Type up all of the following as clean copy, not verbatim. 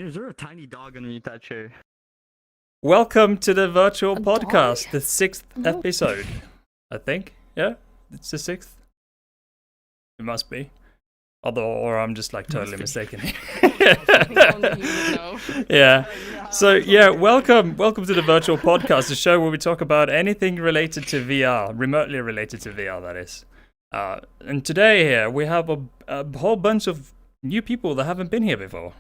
Is there a tiny dog underneath that chair? Welcome to the virtual A podcast, dog? the 6th No. episode. I think. Yeah? It's the 6th? It must be. Or I'm just like totally mistaken. Only you would know. Yeah. So yeah, welcome to the virtual podcast, the show where we talk about anything related to VR, remotely related to VR, that is. And today here we have a whole bunch of new people that haven't been here before.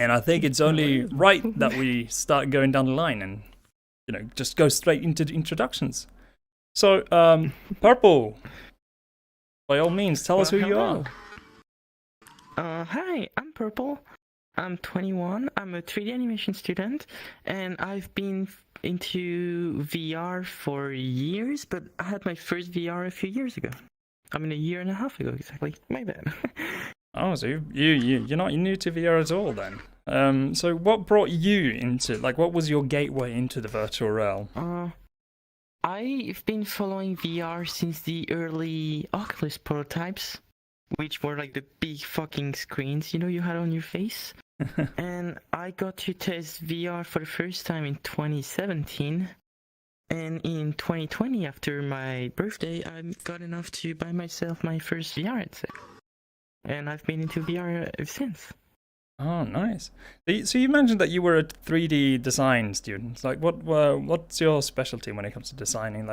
And I think it's only right that we start going down the line and, just go straight into the introductions. So, Purple, by all means, tell us who you are. Hi, I'm Purple. I'm 21. I'm a 3D animation student, and I've been into VR for years, but I had my first VR a few years ago. I mean, a year and a half ago, exactly. My bad. Oh, so you're not new to VR at all then. So what brought you into, what was your gateway into the virtual realm? I've been following VR since the early Oculus prototypes, which were like the big fucking screens, you had on your face. And I got to test VR for the first time in 2017. And in 2020, after my birthday, I got enough to buy myself my first VR headset. And I've been into VR ever since. Oh, nice. So you mentioned that you were a 3D design student. What's your specialty when it comes to designing?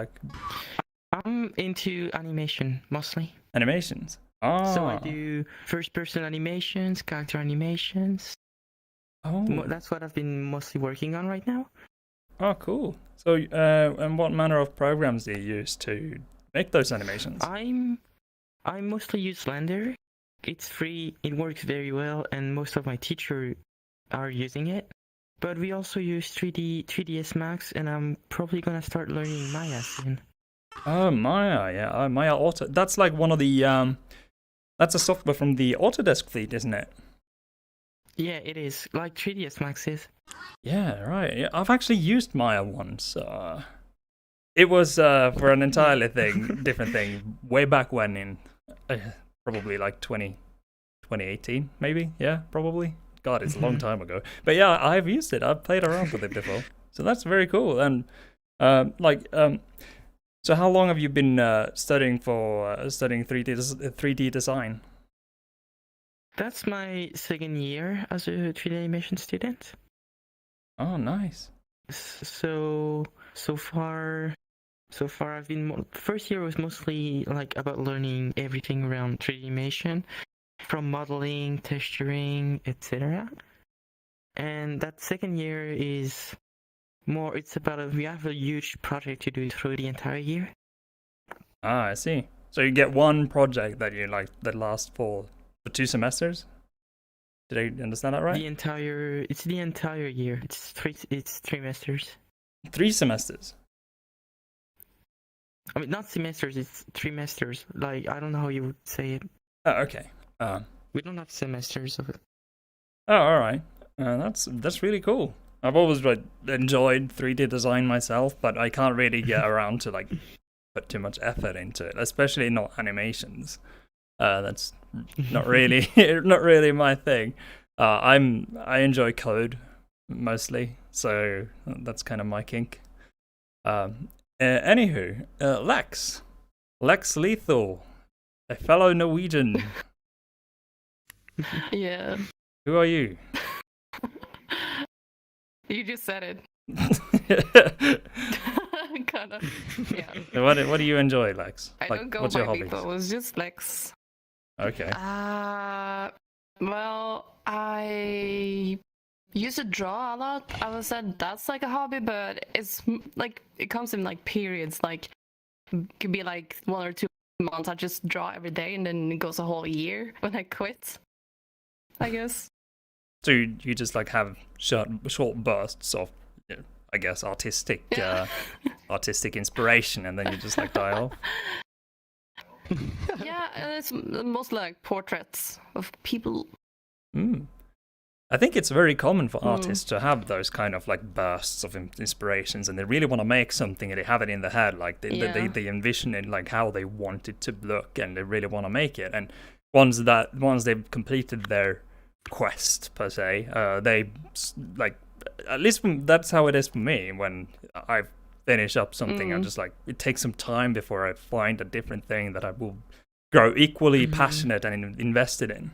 I'm into animation, mostly. Animations? Oh. So I do first-person animations, character animations. Oh. That's what I've been mostly working on right now. Oh, cool. So, and what manner of programs do you use to make those animations? I mostly use Blender. It's free, it works very well, and most of my teachers are using it. But we also use 3ds Max, and I'm probably gonna start learning Maya soon. Oh, Maya, yeah. Maya Auto. That's like one of the, that's a software from the Autodesk fleet, isn't it? Yeah, it is, like 3ds Max is. Yeah, right. Yeah, I've actually used Maya once. It was for an entirely different thing, way back when in probably like 2018, maybe. Yeah, probably. God, it's a long time ago. But yeah, I've used it. I've played around with it before. So that's very cool. And so how long have you been studying 3D design? That's my second year as a 3D animation student. Oh, nice. So far I've been first year was mostly like about learning everything around 3D animation, from modeling, texturing, etc. And that second year is more, it's about we have a huge project to do through the entire year. Ah, I see. So you get one project that that lasts for 2 semesters? Did I understand that right? It's the entire year. It's trimesters. 3 semesters? I mean, not semesters, it's trimesters. Like, I don't know how you would say it. Oh, okay. We don't have semesters of it. Oh, all right. That's really cool. I've always enjoyed 3D design myself, but I can't really get around to put too much effort into it, especially not animations. That's not really my thing. I enjoy code mostly, so that's kind of my kink. Anywho, Lex Leathal, a fellow Norwegian. Yeah. Who are you? You just said it. Kind of. Yeah. What do you enjoy, Lex? I don't go what's by your hobbies? people. It was just Lex. Okay. Well, I used to draw a lot. I would say that's like a hobby, but it's like it comes in like periods. Like it could be like 1 or 2 months. I just draw every day, and then it goes a whole year when I quit, I guess. So you just have short bursts of, I guess, artistic inspiration, and then you just die off. Yeah, and it's mostly like portraits of people. I think it's very common for artists to have those kind of bursts of inspirations, and they really want to make something, and they have it in their head, they envision it how they want it to look, and they really want to make it. And once they've completed their quest per se. They like, at least that's how it is for me. When I finish up something, I'm just like, it takes some time before I find a different thing that I will grow equally passionate and invested in.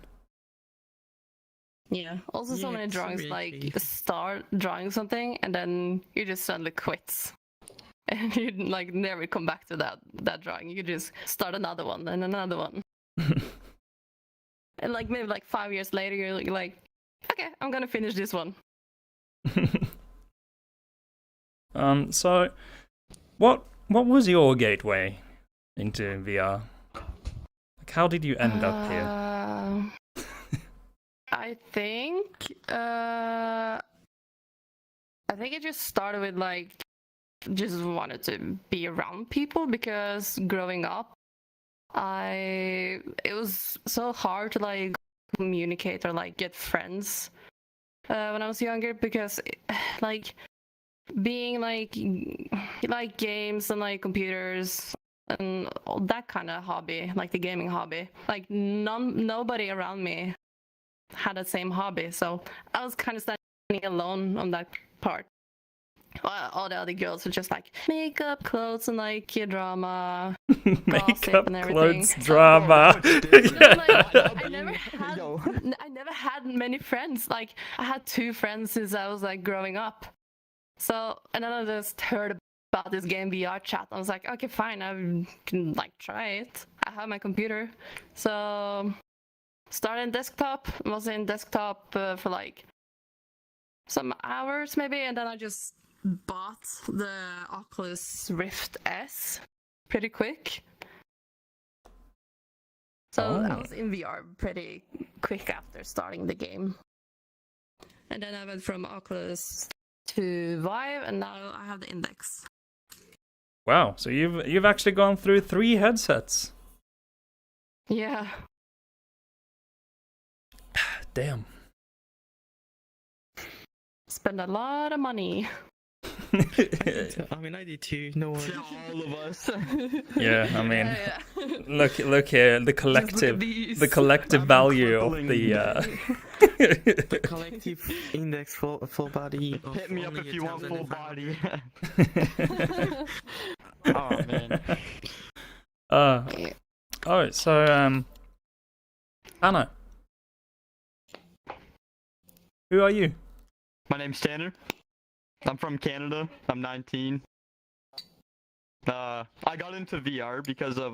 Yeah. Also, so Yeah, many it's drawings really like key. start drawing something and then you just suddenly quit, and you like never come back to that drawing. You just start another one and another one, and like maybe like 5 years later, you're like, okay, I'm gonna finish this one. So, what was your gateway into VR? Like, how did you end up here? I think it just started with like just wanted to be around people, because growing up it was so hard to like communicate or like get friends when I was younger, because like being like games and like computers and all that kind of hobby, like the gaming hobby, like nobody around me had the same hobby, so I was kind of standing alone on that part. All the other girls were just like makeup, clothes, and like drama, Makeup, and everything. clothes, drama. I never had many friends. Like I had 2 friends since I was like growing up. So, and then I just heard about this game VRChat. I was like, okay, fine, I can like try it. I have my computer, so started desktop. Was in desktop for like some hours maybe, and then I just bought the Oculus Rift S pretty quick. So I was in VR pretty quick after starting the game. And then I went from Oculus to Vive, and now I have the Index. Wow, so you've actually gone through 3 headsets. Yeah. Damn. Spend a lot of money. I mean, I did too. No worries. All of us. Yeah, I mean, Yeah. look here, the collective value of the The collective index full body. Of Hit me up only if you want full 1,500. body. Oh man. Alright, so Anna, who are you? My name's Tanner. I'm from Canada. I'm 19. I got into VR because of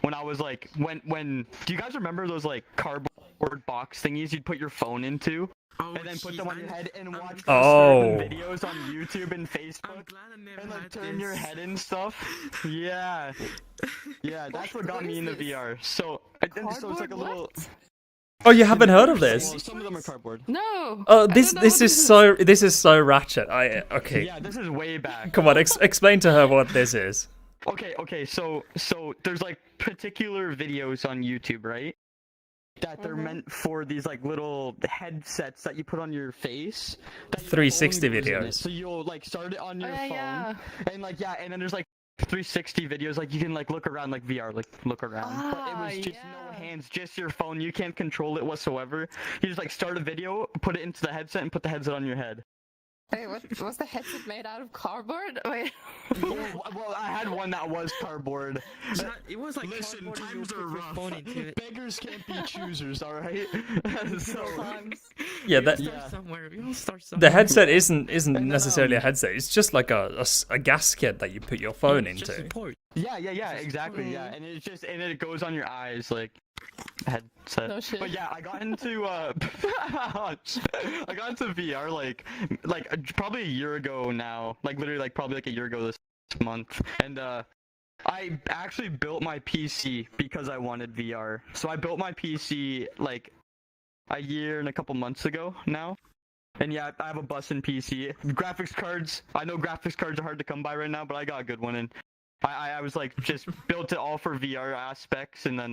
when I was like when do you guys remember those like cardboard box thingies you'd put your phone into Oh, and then put them on your head and watch Oh. certain videos on YouTube and Facebook? I'm glad I never And like had turn this. your head and stuff. Yeah. Yeah, that's what got What me is into this? VR. So it's like a little What? Oh, you haven't heard of this? Well, some of them are cardboard. No. Oh, I this don't know this what is so ratchet. Okay. Yeah, this is way back. Come on, explain to her what this is. Okay, so there's like particular videos on YouTube, right? That they're meant for these like little headsets that you put on your face. that your 360 phone goes in it. videos. So you'll like start it on your phone, Yeah. and like and then there's like 360 videos, like you can like look around like VR, like look around. But it was just no yeah. hands, just your phone. You can't control it whatsoever. You just like start a video, put it into the headset, and put the headset on your head. Wait, what was the headset made out of cardboard? Wait. Well, I had one that was cardboard. It was like Listen, cardboard and you times put are your rough. phone into it. Beggars can't be choosers, all right? So, Yeah, We all that start somewhere. We all start somewhere. the headset isn't necessarily a headset. It's just like a gasket that you put your phone It's just into. support. yeah, exactly, yeah. And it's just, and it goes on your eyes, like, headset. No shit. But yeah, I got into, VR, like, probably a year ago now. Like, literally, like, probably like a year ago this month. And, I actually built my PC because I wanted VR. So I built my PC, like, a year and a couple months ago now. And yeah, I have a bussin' PC. Graphics cards, I know graphics cards are hard to come by right now, but I got a good one. And I was like, just built it all for VR aspects, and then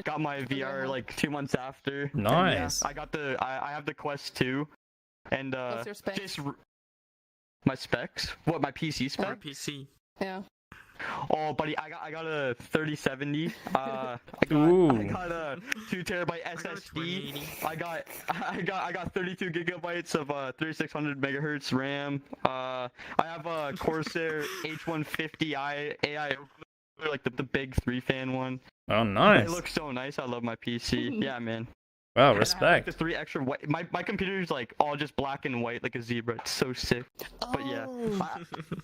got my VR like 2 months after. And, Nice. yeah, I got I have the Quest 2, and What's your specs? my specs? What, my PC Or spec? PC. Yeah. Oh, buddy, I got a 3070. I Ooh. got a 2 TB SSD. I got 32 gigabytes of 3600 megahertz RAM. I have a Corsair H150i AI, like the big 3-fan one. Oh, nice. It looks so nice. I love my PC. Yeah, man. Wow, And I have, like, respect. the 3 extra white. My computer's like all just black and white, like a zebra. It's so sick. But yeah.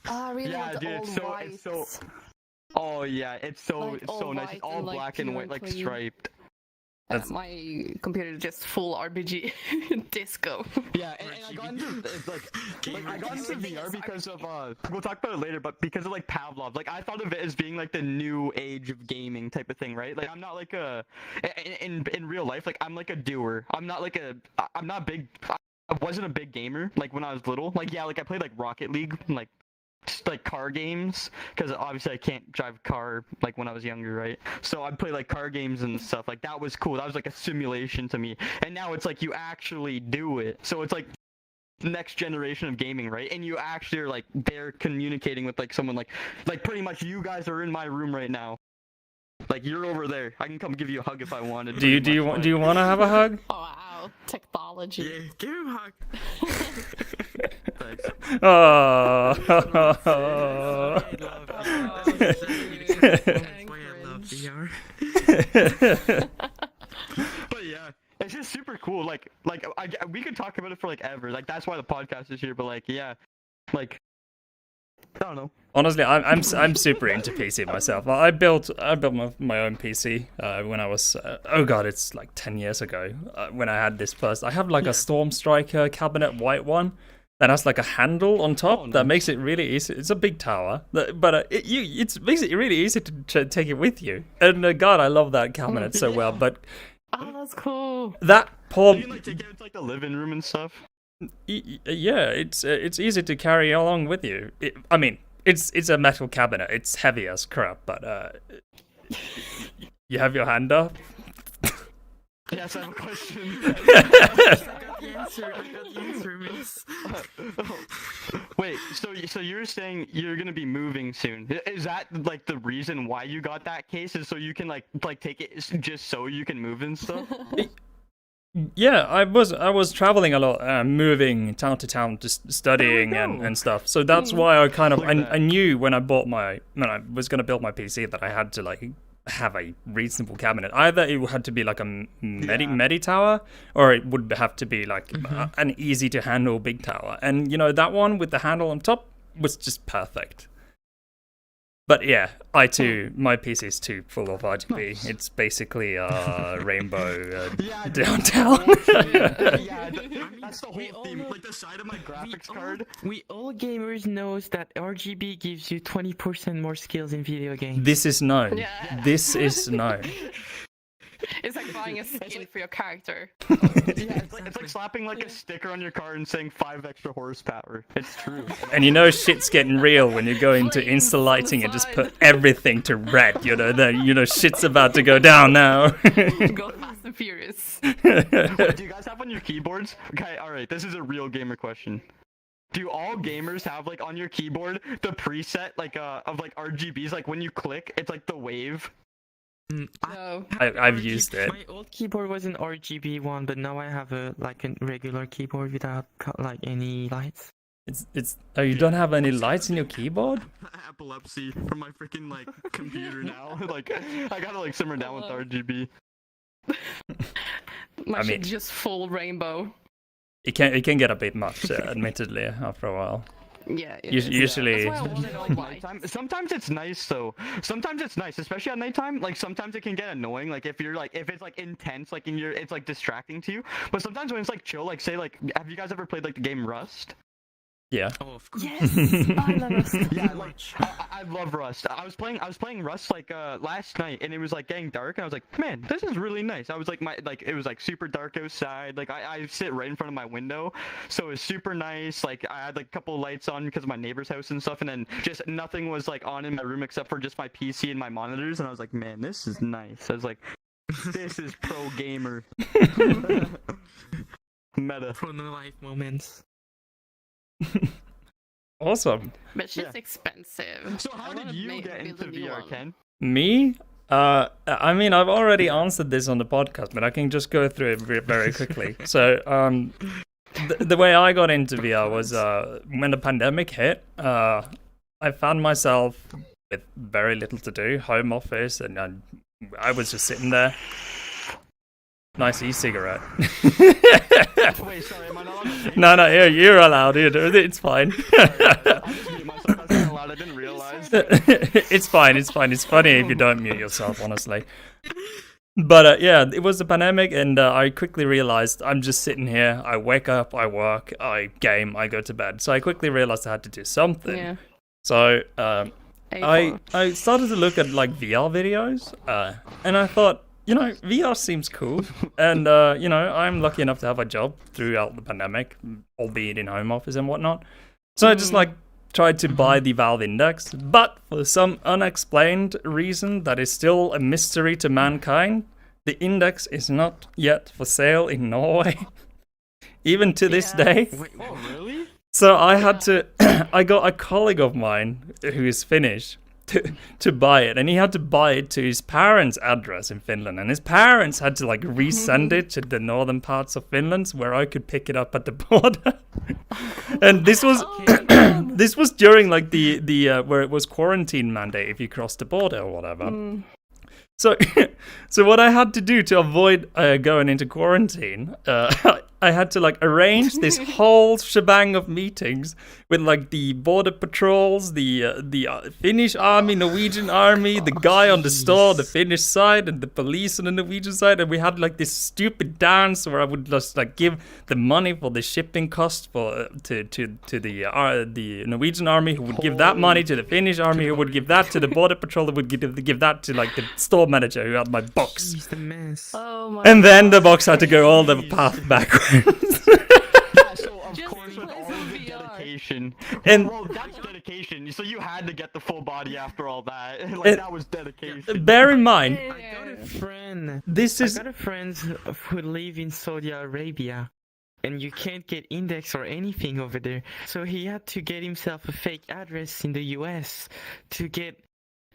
I really Yeah, want the dude, all so- white. it's so- Oh yeah, it's so Like, all so nice. white It's all and, like, black and pure white, and like clean. striped. That's- My computer is just full RBG disco. Yeah, and I got into it's like I got into VR because of we'll talk about it later, but because of like Pavlov. Like I thought of it as being like the new age of gaming type of thing, right? Like I'm not like in real life, like I'm like a doer. I'm not big. I wasn't a big gamer like when I was little. Like yeah, like I played like Rocket League, like car games, because obviously I can't drive a car like when I was younger, right? So I'd play like car games and stuff. Like that was cool. That was like a simulation to me. And now it's like you actually do it. So it's like the next generation of gaming, right? And you actually are like there communicating with like someone like pretty much you guys are in my room right now. Like you're over there. I can come give you a hug if I wanted. Do you want to have a hug? Oh wow, technology. Yeah, give him a hug. Thanks. Oh. That's why I love VR. But yeah, it's just super cool. Like we could talk about it for like ever. Like that's why the podcast is here. But like yeah, like I don't know. Honestly, I'm super into PC myself. I built my own PC when I was oh god, it's like 10 years ago when I had this first. I have like a Storm Striker cabinet white one that has like a handle on top that makes it really easy. It's a big tower, but it makes it really easy to take it with you. And god, I love that cabinet so well. But Oh, that's cool. that poor You can like take it into like the living room and stuff. yeah, it's easy to carry along with you. I mean, it's a metal cabinet. It's heavy as crap, but you have your hand up. Yes, I have a question. I got the answer, miss. Wait, so you're saying you're gonna be moving soon? Is that like the reason why you got that case? Is so you can like take it just so you can move and stuff? Yeah, I was traveling a lot, moving town to town, just studying and stuff. So that's why I kind of I knew when I was gonna build my PC that I had to like have a reasonable cabinet. Either it had to be like a medi tower, or it would have to be like an easy to handle big tower. And you know that one with the handle on top was just perfect. But yeah, my PC is too full of RGB. Nice. It's basically rainbow Yeah, downtown. Yeah, that's the we whole all theme. know- Like the side of my graphics card. We all gamers knows that RGB gives you 20% more skills in video games. This is known. Yeah. This is known. It's like buying a skin for your character. Yeah, it's like slapping like a sticker on your car and saying 5 extra horsepower. It's true. And you know shit's getting real when you go into Flames insta on lighting the and just side. put everything to red. Shit's about to go down now. Go fast and furious. Wait, do you guys have on your keyboards? Okay, alright, this is a real gamer question. Do all gamers have like on your keyboard the preset like of like RGBs, like when you click it's like the wave? No. I've used it. My old keyboard was an RGB one, but now I have a regular keyboard without like any lights. Oh, you don't have any lights in your keyboard? Epilepsy from my freaking like computer now. Like I gotta like simmer down with the RGB. My I mean- shit's just full rainbow. It can get a bit much, admittedly, after a while. Yeah. it Us- is. usually- That's why I want it all white. Sometimes it's nice though. Sometimes it's nice, especially at nighttime. Like sometimes it can get annoying. Like if it's like intense, like it's like distracting to you. But sometimes when it's like chill, like say like, have you guys ever played like the game Rust? Yeah. Oh, of course. Yes. I love Rust. Yeah, like I love Rust. I was playing Rust like last night, and it was like getting dark, and I was like, man, this is really nice. I was like it was like super dark outside. Like I sit right in front of my window, so it was super nice. Like I had like a couple of lights on because of my neighbor's house and stuff, and then just nothing was like on in my room except for just my PC and my monitors, and I was like, man, this is nice. I was like, this is pro gamer. Meta. Pro no life moments. Awesome. But she's Yeah. expensive. So how I did wanna you get build into a new VR, one. Ken? Me? I mean, I've already answered this on the podcast, but I can just go through it very quickly. So, the way I got into VR was when the pandemic hit. I found myself with very little to do, home office, and I was just sitting there. Nice e-cigarette. Wait, sorry, am I not allowed to say? No, you're allowed. It's fine. I just mute myself. That's not allowed. I didn't realize. It's fine. It's funny if you don't mute yourself, honestly. But yeah, it was the pandemic, and I quickly realized I'm just sitting here. I wake up, I work, I game, I go to bed. So I quickly realized I had to do something. Yeah. So A4. I started to look at like VR videos, and I thought, VR seems cool, and I'm lucky enough to have a job throughout the pandemic, albeit in home office and whatnot. So I just tried to buy the Valve Index, but for some unexplained reason that is still a mystery to mankind, the Index is not yet for sale in Norway, even to this day. Wait, Oh, really? So I had to, I got a colleague of mine who is Finnish to buy it, and he had to buy it to his parents' address in Finland, and his parents had to resend it to the northern parts of Finland where I could pick it up at the border. And this was this was during the where it was quarantine mandate if you crossed the border or whatever. So what I had to do to avoid going into quarantine, I had to arrange this whole shebang of meetings with the border patrols, the Finnish army, Norwegian army, the guy on the store, the Finnish side, and the police on the Norwegian side, and we had this stupid dance where I would just give the money for the shipping cost to the Norwegian army, who would give that money to the Finnish army, who would give that to the border patrol, who would give that to the store manager who had my box. Jeez, the mess. Oh my And then the box had to go all the path backwards. Yeah, so of Just course with play all some of the VR. dedication. And- well, that's dedication. So you had to get the full body after all that. And- That was dedication. Bear in mind, I got a friend. this I is got a friend who live in Saudi Arabia, and you can't get index or anything over there. So he had to get himself a fake address in the US to get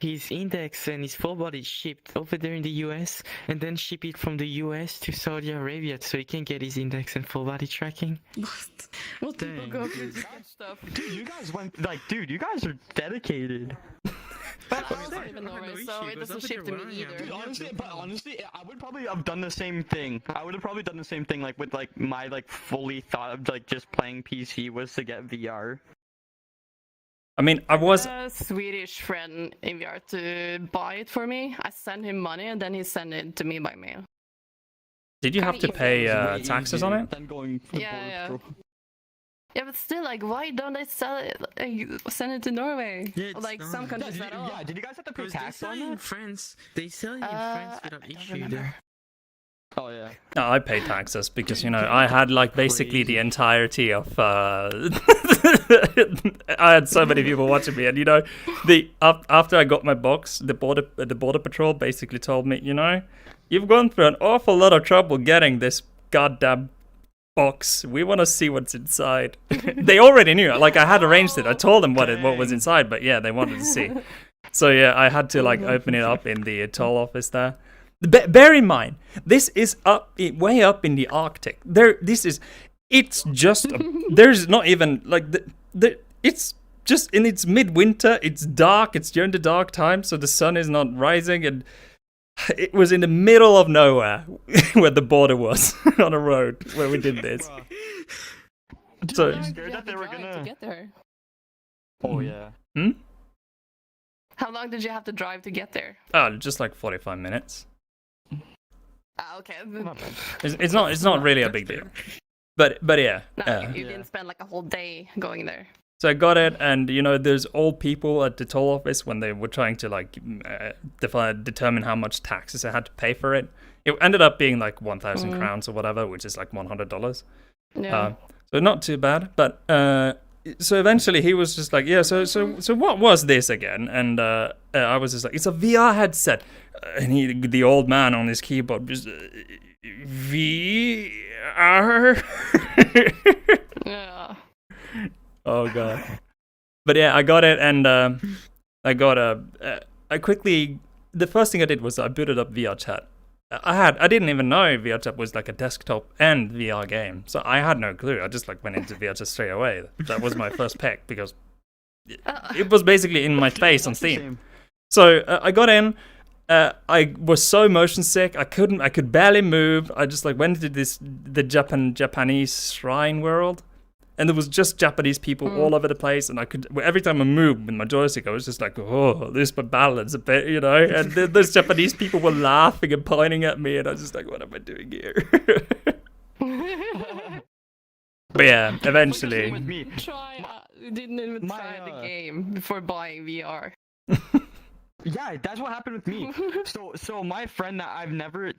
his index and his full body shipped over there in the US, and then ship it from the US to Saudi Arabia so he can get his index and full body tracking. What Dang, people go dude. through to get stuff. Dude, you guys went dude, you guys are dedicated. But I I don't even know have no it, issue. so it There's doesn't nothing ship to wrong me here. either. Dude, honestly, I would probably have done the same thing. I would have probably done the same thing with my fully thought of just playing PC was to get VR. I mean, I was A Swedish friend in VR to buy it for me. I sent him money and then he sent it to me by mail. Did you have to Kinda pay Way taxes on easier it? Than going to Yeah, Border yeah. Patrol. Yeah, but still, why don't they sell it? Send it to Norway? Yeah, it's Some not. countries at all. Yeah, did you guys have to pay Because they tax sell on you in that? France. They sell you in France I without don't issue remember. there. Oh yeah. No, I paid taxes because I had basically the entirety of. I had so many people watching me, and after I got my box, the border patrol basically told me, you've gone through an awful lot of trouble getting this goddamn box. We want to see what's inside. They already knew. I had arranged it. I told them what was inside, but yeah, they wanted to see. So yeah, I had to open it up in the toll office there. Bear in mind, this is way up in the Arctic. It's just there's not even it's just in its midwinter. It's dark. It's during the dark time, so the sun is not rising, and it was in the middle of nowhere where the border was on a road where we did this. So How long did scared you that have they to were drive gonna- to get there? Oh yeah. How long did you have to drive to get there? just 45 minutes. Ah, okay. Not bad. It's not really a big deal. But yeah. No, you Yeah. didn't spend a whole day going there. So I got it, and there's old people at the toll office when they were trying to determine how much taxes I had to pay for it. It ended up being 1,000 crowns or whatever, which is $100. Yeah. So not too bad, but so eventually he was just like, yeah. So what was this again? And I was just like, it's a VR headset, and the old man on his keyboard was VR. Yeah. Oh god. But yeah, I got it, and I quickly. The first thing I did was I booted up VRChat. I didn't even know VRChat was like a desktop and VR game, so I had no clue. I just like went into VRChat straight away. That was my first pick because it was basically in my face on Steam. So I got in. I was so motion sick. I could barely move. I just like went into the Japanese shrine world, and there was just Japanese people all over the place. And every time I moved with my joystick, I was just like, oh, this my balance a bit, you know. And those Japanese people were laughing and pointing at me, and I was just like, what am I doing here? But yeah, eventually. Didn't even try the game before buying VR. Yeah, that's what happened with me. So my friend that I've never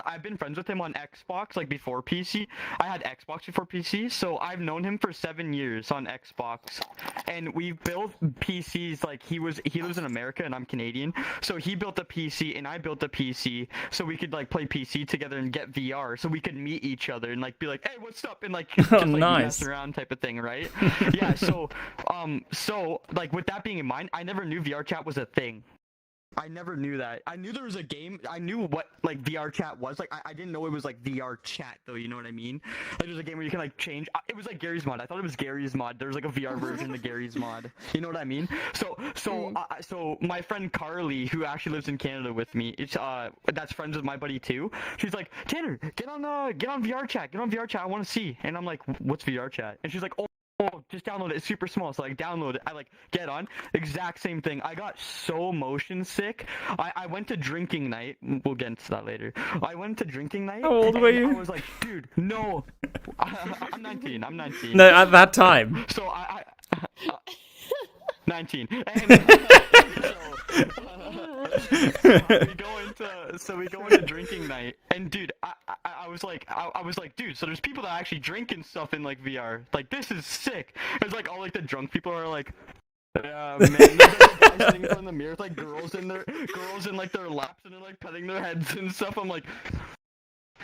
I've been friends with him on Xbox like before PC. I had Xbox before PC, so I've known him for 7 years on Xbox, and we built PCs. Like he lives in America and I'm Canadian, so he built a PC and I built a PC, so we could like play PC together and get VR, so we could meet each other and like be like, hey, what's up, and like just like nice. mess around type of thing, right? Yeah. So like with that being in mind, I never knew VRChat was a thing. I never knew that. I knew there was a game. I knew what like VRChat was. Like I didn't know it was like VRChat though. You know what I mean? Like there's a game where you can like change. It was like Gary's mod. I thought it was Gary's mod. There's like a VR version of Gary's mod. You know what I mean? So my friend Carly, who actually lives in Canada with me, that's friends with my buddy too. She's like, Tanner, get on VRChat. Get on VRChat. I want to see. And I'm like, what's VRChat? And she's like, oh, just download it. It's super small. So like download it. I like get on. Exact same thing. I got so motion sick. I went to drinking night. We'll get into that later. I went to drinking night. How old were you? I was like, dude, no. I'm 19. I'm 19. No, at that time. So I 19. And so we go into drinking night, and dude, I was like, dude, so there's people that actually drink and stuff in like VR. Like this is sick. It's like all like the drunk people are like, yeah, man. There's like guys sitting in front of the mirror, with, like girls in like their laps, and they're like petting their heads and stuff. I'm like.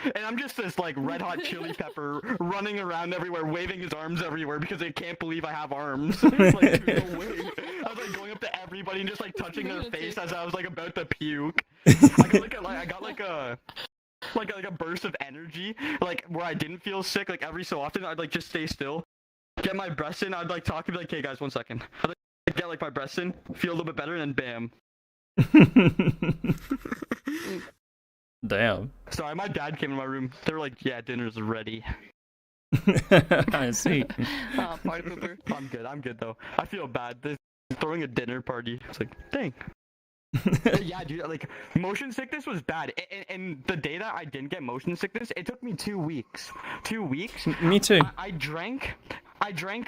And I'm just this like red hot chili pepper running around everywhere, waving his arms everywhere because they can't believe I have arms. Like, dude, no way. I was like going up to everybody and just like touching their face as I was like about to puke. I got like a burst of energy, like where I didn't feel sick. Like every so often, I'd like just stay still, get my breaths in. I'd like talk and be like, "Hey guys, 1 second." I'd like get like my breaths in, feel a little bit better, and then bam. Damn. Sorry, my dad came in my room. They were like, "Yeah, dinner's ready." I see. Oh, party pooper. I'm good though. I feel bad. They're throwing a dinner party. It's like, dang. Yeah, dude. Like, motion sickness was bad. And the day that I didn't get motion sickness, it took me 2 weeks. 2 weeks. Me too. I drank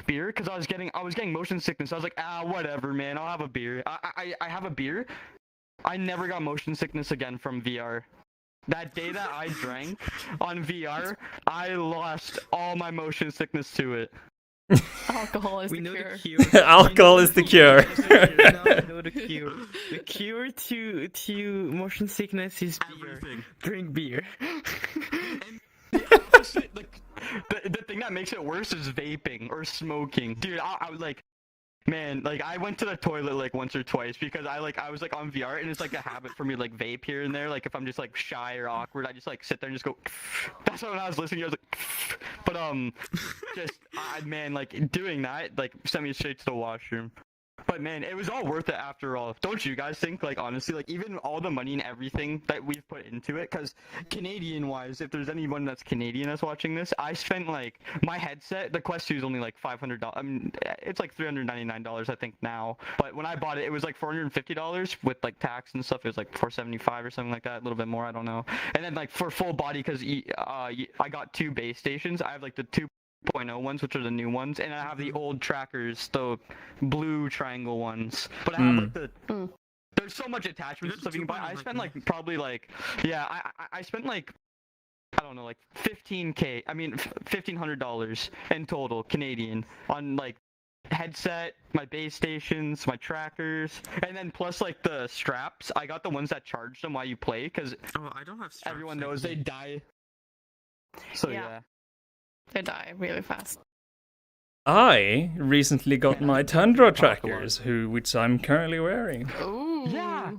beer because I was getting motion sickness. I was like, whatever, man. I'll have a beer. I have a beer. I never got motion sickness again from VR. That day that I drank on VR, I lost all my motion sickness to it. Alcohol is We the know cure. the cure. Alcohol is the cure. Now we know the cure. The cure to motion sickness is beer. Everything. Drink beer. And the opposite, like, the thing that makes it worse is vaping or smoking. Dude, I was like, man, like I went to the toilet like once or twice because I was like on VR and it's like a habit for me to like vape here and there. Like if I'm just like shy or awkward, I just like sit there and just go. That's what when I was listening, I was like, but man, like doing that like sent me straight to the washroom. But man, it was all worth it after all. Don't you guys think? Like honestly, like even all the money and everything that we've put into it, because Canadian-wise, if there's anyone that's Canadian that's watching this, I spent like my headset. The Quest 2 is only like $500. I mean, it's like $399 I think now. But when I bought it, it was like $450 with like tax and stuff. It was like $475 or something like that, a little bit more. I don't know. And then like for full body, because I got 2 base stations. I have like the 2.0 ones, which are the new ones, and I have the old trackers, the blue triangle ones. But I have like the there's so much attachments and stuff you can buy. I spent like probably like I spent like I don't know, like $1,500 in total Canadian on like headset, my base stations, my trackers, and then plus like the straps. I got the ones that charge them while you play because I don't have straps. everyone knows they die. So yeah. They die really fast. I recently got Man, my I Tundra talk a lot. trackers, which I'm currently wearing. Ooh. Yeah,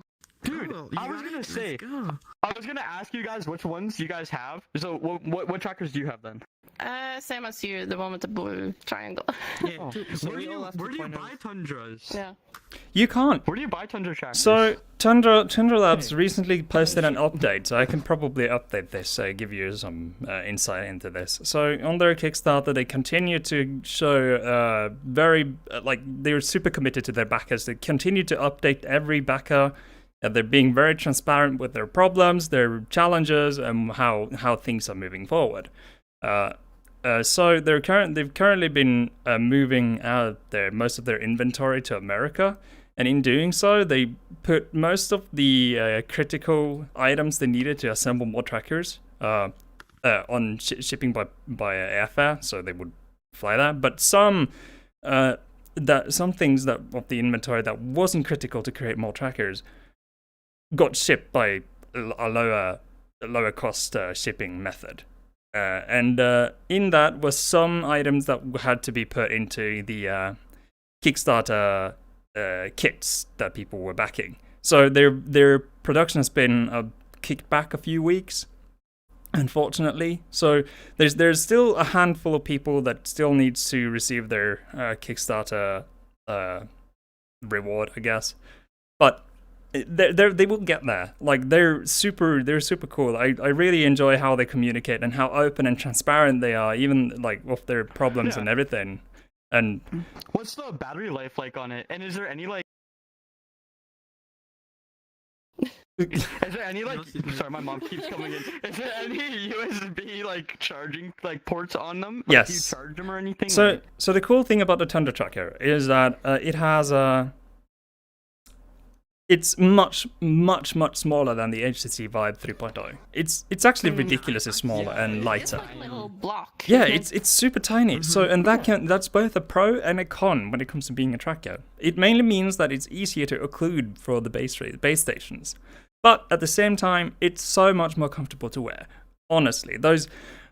dude. Cool, I you was got gonna it? say. Let's go. I was gonna ask you guys which ones you guys have. So what trackers do you have then? Same as you, the one with the blue triangle. Yeah, Oh. dude, so Where do we all have you 2.0s. buy Tundras? Yeah. You can't. Where do you buy Tundra trackers? So Tundra Labs Hey. recently posted an update, so I can probably update this, give you some insight into this. So on their Kickstarter, they continue to show they're super committed to their backers. They continue to update every backer. They're being very transparent with their problems, their challenges, and how things are moving forward. So they've currently been moving out most of their inventory to America, and in doing so, they put most of the critical items they needed to assemble more trackers on shipping by airfare, so they would fly that. But some things that of the inventory that wasn't critical to create more trackers got shipped by a lower cost shipping method. And in that was some items that had to be put into the Kickstarter kits that people were backing. So their production has been kicked back a few weeks, unfortunately. So there's still a handful of people that still needs to receive their Kickstarter reward, I guess. But they will get there. Like they're super cool. I really enjoy how they communicate and how open and transparent they are, even like with their problems and everything. And what's the battery life like on it? And is there any like? Is there any like? Sorry, my mom keeps coming in. Is there any USB like charging like ports on them? Like, yes. Do you charge them or anything? So the cool thing about the Tundra tracker is that it has a. It's much smaller than the HTC Vive 3.0. It's actually ridiculously smaller and lighter. It's like a little block. Yeah, it's super tiny. So and that's both a pro and a con when it comes to being a tracker. It mainly means that it's easier to occlude for the base stations, but at the same time, it's so much more comfortable to wear. Honestly,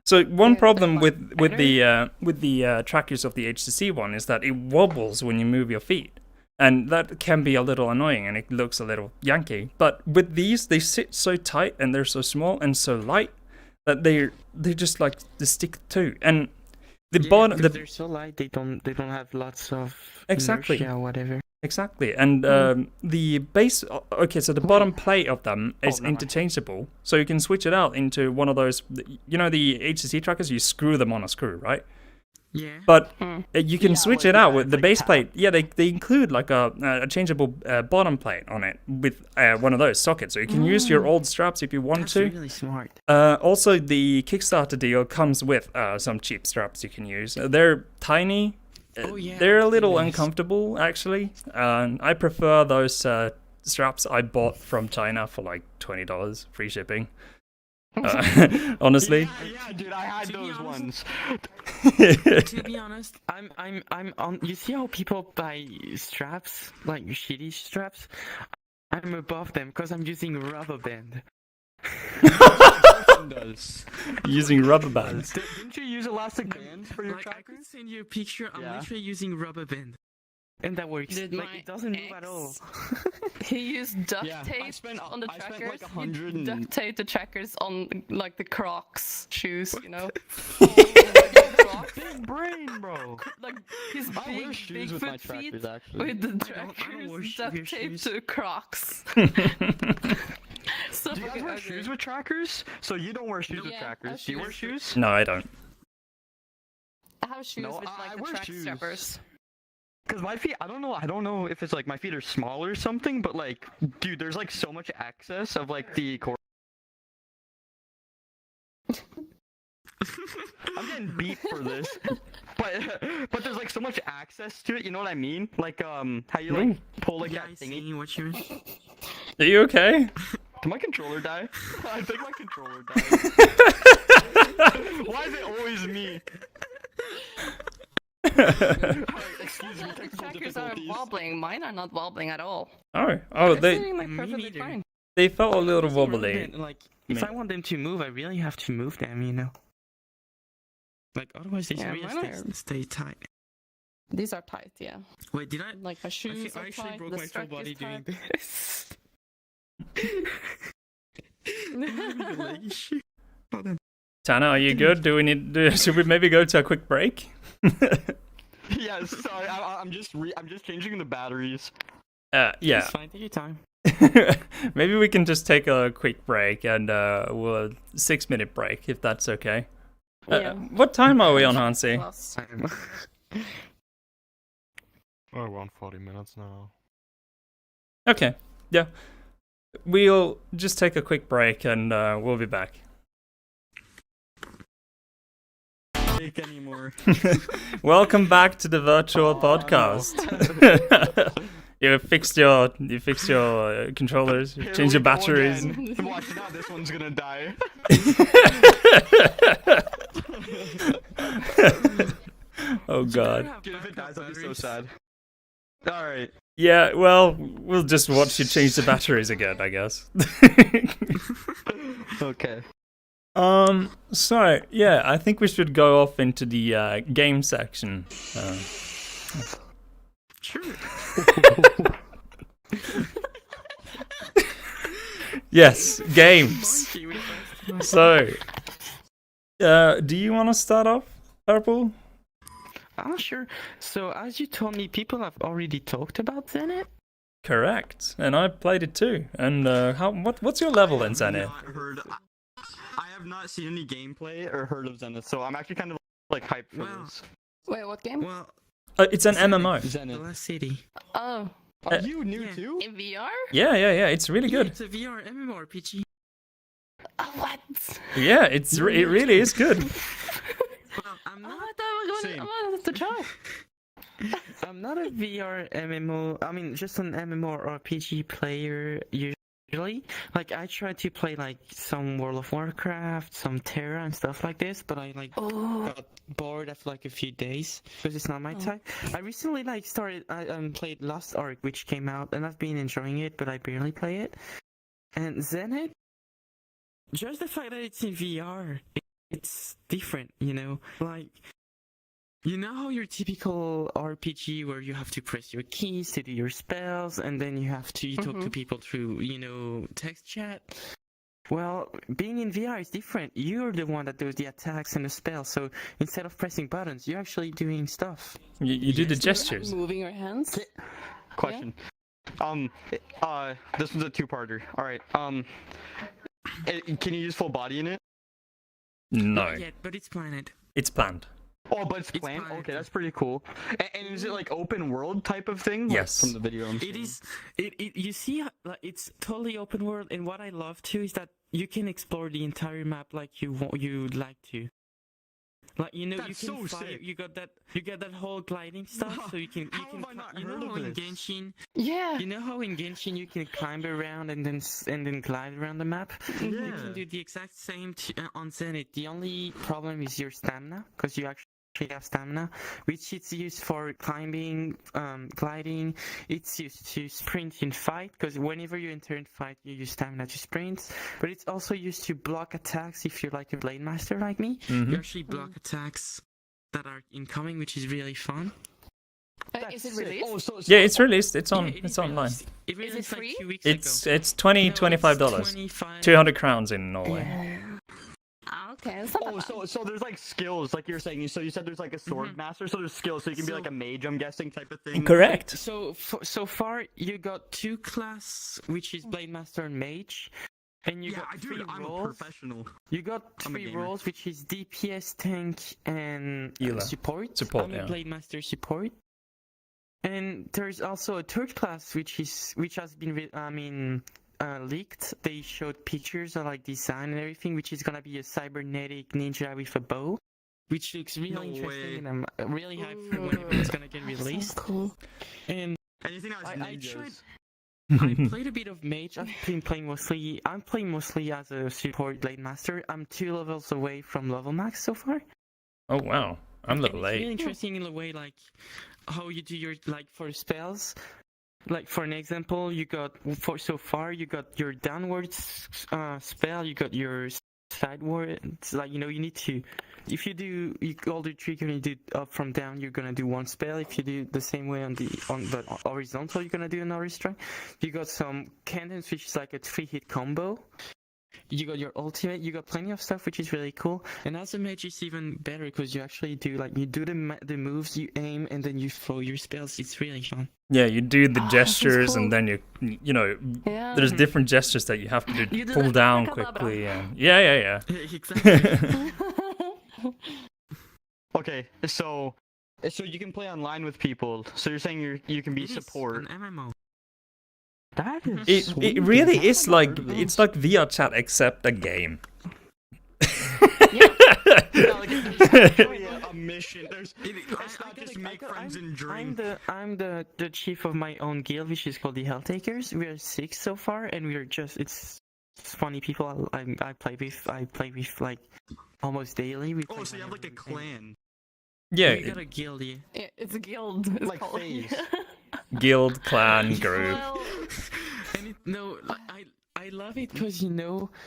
So one problem with the trackers of the HTC one is that it wobbles when you move your feet. And that can be a little annoying, and it looks a little yanky. But with these, they sit so tight, and they're so small and so light that they're just like the stick to. And they're so light, they don't have lots of inertia or whatever. Exactly, and the base. Okay, so the bottom plate of them is interchangeable, so you can switch it out into one of those. You know, the HTC trackers, you screw them on a screw, right? Yeah. But you can switch it out with the like base tap. plate. Yeah, they include like a changeable bottom plate on it with one of those sockets, so you can use your old straps if you want That's to. really smart. Also, the Kickstarter deal comes with some cheap straps you can use. They're tiny. They're a little uncomfortable, actually. I prefer those straps I bought from China for like $20, free shipping. Honestly. Yeah, dude, I had those ones. To be honest, I'm on. You see how people buy straps, like shitty straps? I'm above them because I'm using rubber band. Does. Using rubber bands. Didn't you use elastic bands for your Like, I could trackers? send you a picture. I'm Yeah. literally using rubber band, and that works. Did Like my it doesn't move at all. He used duct Yeah, tape on the I spent trackers. like He 100 and... duct taped the trackers on like the Crocs shoes, you know. Crocs. Big brain, bro. Like his I wear big shoes with my Bigfoot feet trackers, actually. with the I don't wear trackers wear duct taped shoes. to Crocs. So Do you guys fucking wear ugly. shoes with trackers? So you don't wear shoes with Yeah, I trackers. have Do you wear shoes. shoes? No, I don't. I have shoes No, with I like the wear track shoes. strappers. Because my feet, I don't know if it's like my feet are small or something, but like, dude, there's like so much access of like the core. I'm getting beat for this, but there's like so much access to it. You know what I mean? Like how you like pull like Yeah, that I thingy. see what you mean. Are you okay? Did my controller die? I think my controller died. Why is it always me? Excuse me, The technical trackers are difficulties. wobbling. Mine are not wobbling at all. Oh, They're they sitting, like Me perfectly neither. fine. they felt a little Using rubber wobbly. band, like if I want them to move, I really have to move them. You know. Like otherwise, they Yeah, really mine are- stay tight. These are tight, yeah. Wait, did I? Like my shoes I are actually tight. broke The my full strap body is doing tight. this. The leg issue. Oh, then. Tana, are you good? Do we need? Should we maybe go to a quick break? Yeah, sorry, I'm just changing the batteries. Yeah. It's fine. Take your time. Maybe we can just take a quick break and we'll 6-minute break if that's okay. Yeah. What time are we on, Hansi? Plus. Around 40 minutes now. Okay, yeah. We'll just take a quick break and we'll be back. Anymore. Welcome back to the virtual podcast. You fixed your controllers, you changed your batteries. Watch now, this one's gonna die. Oh god. Dude, if it dies, I'll be so sad. All right. Yeah, well, we'll just watch you change the batteries again, I guess. Okay. So yeah, I think we should go off into the game section. Sure. Yes, games. So, do you want to start off, Purple? Sure. So, as you told me, people have already talked about Zenith. Correct, and I played it too. And what's your level in Zenith? I have not seen any gameplay or heard of Zenith, so I'm actually kind of like hyped for Wow. this. Wait, what game? Well, It's an MMO. The Zenith. Last City. Oh, Are you new yeah. too? in VR? Yeah, it's really Yeah, good. it's a VR MMORPG. Oh, what? Yeah, it really is good. Well, Oh, I thought I wanted to try. I'm not a VR MMO. I mean, just an MMORPG player usually. Like, I try to play like some World of Warcraft, some Terra, and stuff like this. But I like Oh, got bored after like a few days because it's not my type. I recently like started. I played Lost Ark, which came out, and I've been enjoying it, but I barely play it. And Zenith, just the fact that it's in VR, it's different, you know? Like, you know how your typical RPG where you have to press your keys to do your spells and then you have to talk to people through, you know, text chat? Well, being in VR is different. You're the one that does the attacks and the spells, so instead of pressing buttons, you're actually doing stuff. You do the gestures. moving your hands. Question. This was a two-parter. All right. Can you use full body in it? No, Not yet, but it's planned. it's planned. Oh, but it's planned. planned. Okay, that's pretty cool. And is it like open world type of thing? Like, Yes. from the video. I'm It seeing? is. You see, like, it's totally open world, and what I love too is that you can explore the entire map like you'd like to. Like, you know, That's you can so fly. sick. You got that whole gliding stuff, so you can. How have I not you heard know of how in this? Genshin, Yeah. you know how in Genshin you can climb around and then glide around the map. You can do the exact same on Zenith. The only problem is your stamina, because you actually have stamina, which it's used for climbing, gliding. It's used to sprint in fight, because whenever you enter in fight, you use stamina to sprint. But it's also used to block attacks if you're like a blade master like me. You actually block attacks that are incoming, which is really fun. Is it released? Oh, so Yeah, it's released. It's on. Yeah, it it's is online. released. It released like free? 2 weeks It's ago. $25. 25. 200 crowns in Norway. Ah, okay, that's not that bad. so there's like skills, like you're saying. So you said there's like a sword master, so there's skills, so you can be So- like a mage, I'm guessing, type of thing. Correct. So far you got 2 class, which is Blade Master and Mage, and you Yeah, got dude, 3 I'm a roles. professional. You got I'm a 3 gamer. roles, which is DPS, tank, and Healer. support. Support, I'm yeah. a Blade Master support. And there's also a 3rd class, which has been leaked. They showed pictures of like design and everything, which is gonna be a cybernetic ninja with a bow, which looks really No interesting, way. and I'm really hyped for whenever it's gonna get released. Cool. And Anything else? I Ninjas. I played a bit of mage. I'm playing mostly as a support blade master. I'm 2 levels away from level max so far. Oh wow, I'm level It's really 8. interesting in a way, like how you do your like for spells. Like for an example, you got your downwards spell, you got your sidewards. Like, you know, you need to if you do all the trigger and you do up from down, you're gonna do one spell. If you do the same way on the horizontal, you're gonna do another strike. You got some cannons, which is like a 3-hit combo. You got your ultimate. You got plenty of stuff, which is really cool. And as a mage, it's even better because you actually do the moves, you aim, and then you throw your spells. It's really fun. Yeah, you do the gestures, cool. and then you know, Yeah. there's different gestures that you have to You do pull the down abracadabra. quickly. And yeah. Exactly. Okay, so you can play online with people. So you're saying you can be support. An MMO. That is It really is like it's like VRChat except a game. Yeah, like, there's actually a mission. It's not just make friends and drink. I'm the chief of my own guild, which is called the Helltakers. We are 6 so far, and we're just it's funny people. I play with like almost daily. We Oh, play so you have like a clan. Yeah, We got a guild, yeah. Yeah, it's a guild. It's Like called. phase. guild, clan, group. Well, I love it because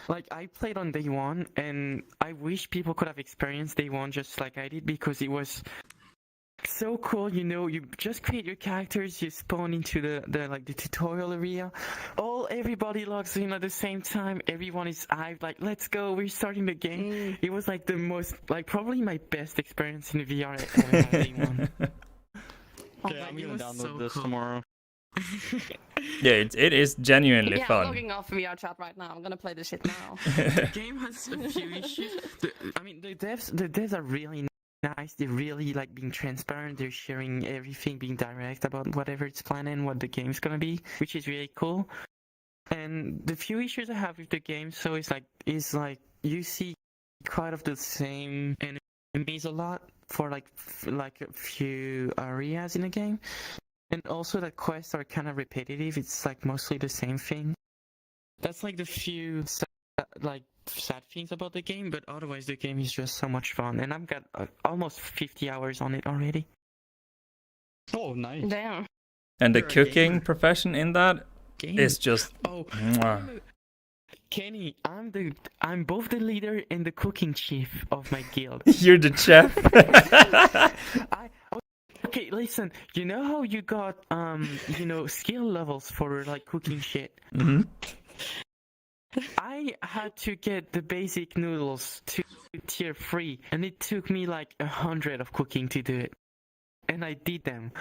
like I played on day 1, and I wish people could have experienced day 1 just like I did, because it was so cool. You just create your characters, you spawn into the tutorial area, everybody logs in at the same time, everyone is hyped, like let's go, we're starting the game. It was like the most, like probably my best experience in VR ever had day 1. Okay, I'm It gonna was download so this cool. tomorrow. Yeah, it is genuinely yeah, I'm fun. logging off VRChat right now. I'm gonna play this shit now. The game has a few issues. The devs are really nice. They're really like being transparent. They're sharing everything, being direct about whatever it's planning, what the game's gonna be, which is really cool. And the few issues I have with the game, so it's like you see quite of the same enemies a lot for like a few areas in the game. And also the quests are kind of repetitive. It's like mostly the same thing. That's like the few sad things about the game, but otherwise the game is just so much fun. And I've got almost 50 hours on it already. Oh, nice. Damn. And the You're a cooking gamer. profession in that is just mwah. Kenny, I'm both the leader and the cooking chief of my guild. You're the chef. Okay, listen. You know how you got skill levels for like cooking shit? Hmm. I had to get the basic noodles to tier 3, and it took me like 100 of cooking to do it. And I did them.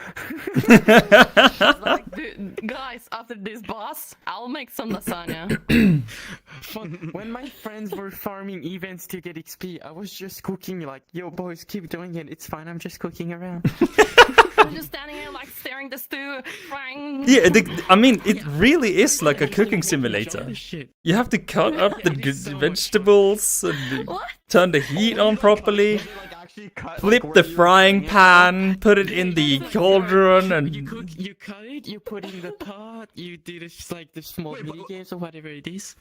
Like, dude, guys, after this boss, I'll make some lasagna. Fun. When my friends were farming events to get XP, I was just cooking like, yo boys, keep doing it. It's fine. I'm just cooking around. I'm just standing here like staring the stew, frying. Yeah, I mean, it really is like a cooking simulator. You have to cut up the vegetables and What? turn the heat on properly, They, like, actually cut, flip like, the where you- frying pan, put it in the cauldron, You and cook, you cut it, you put in the pot, you do this like the small Wait, but- mini games or whatever it is.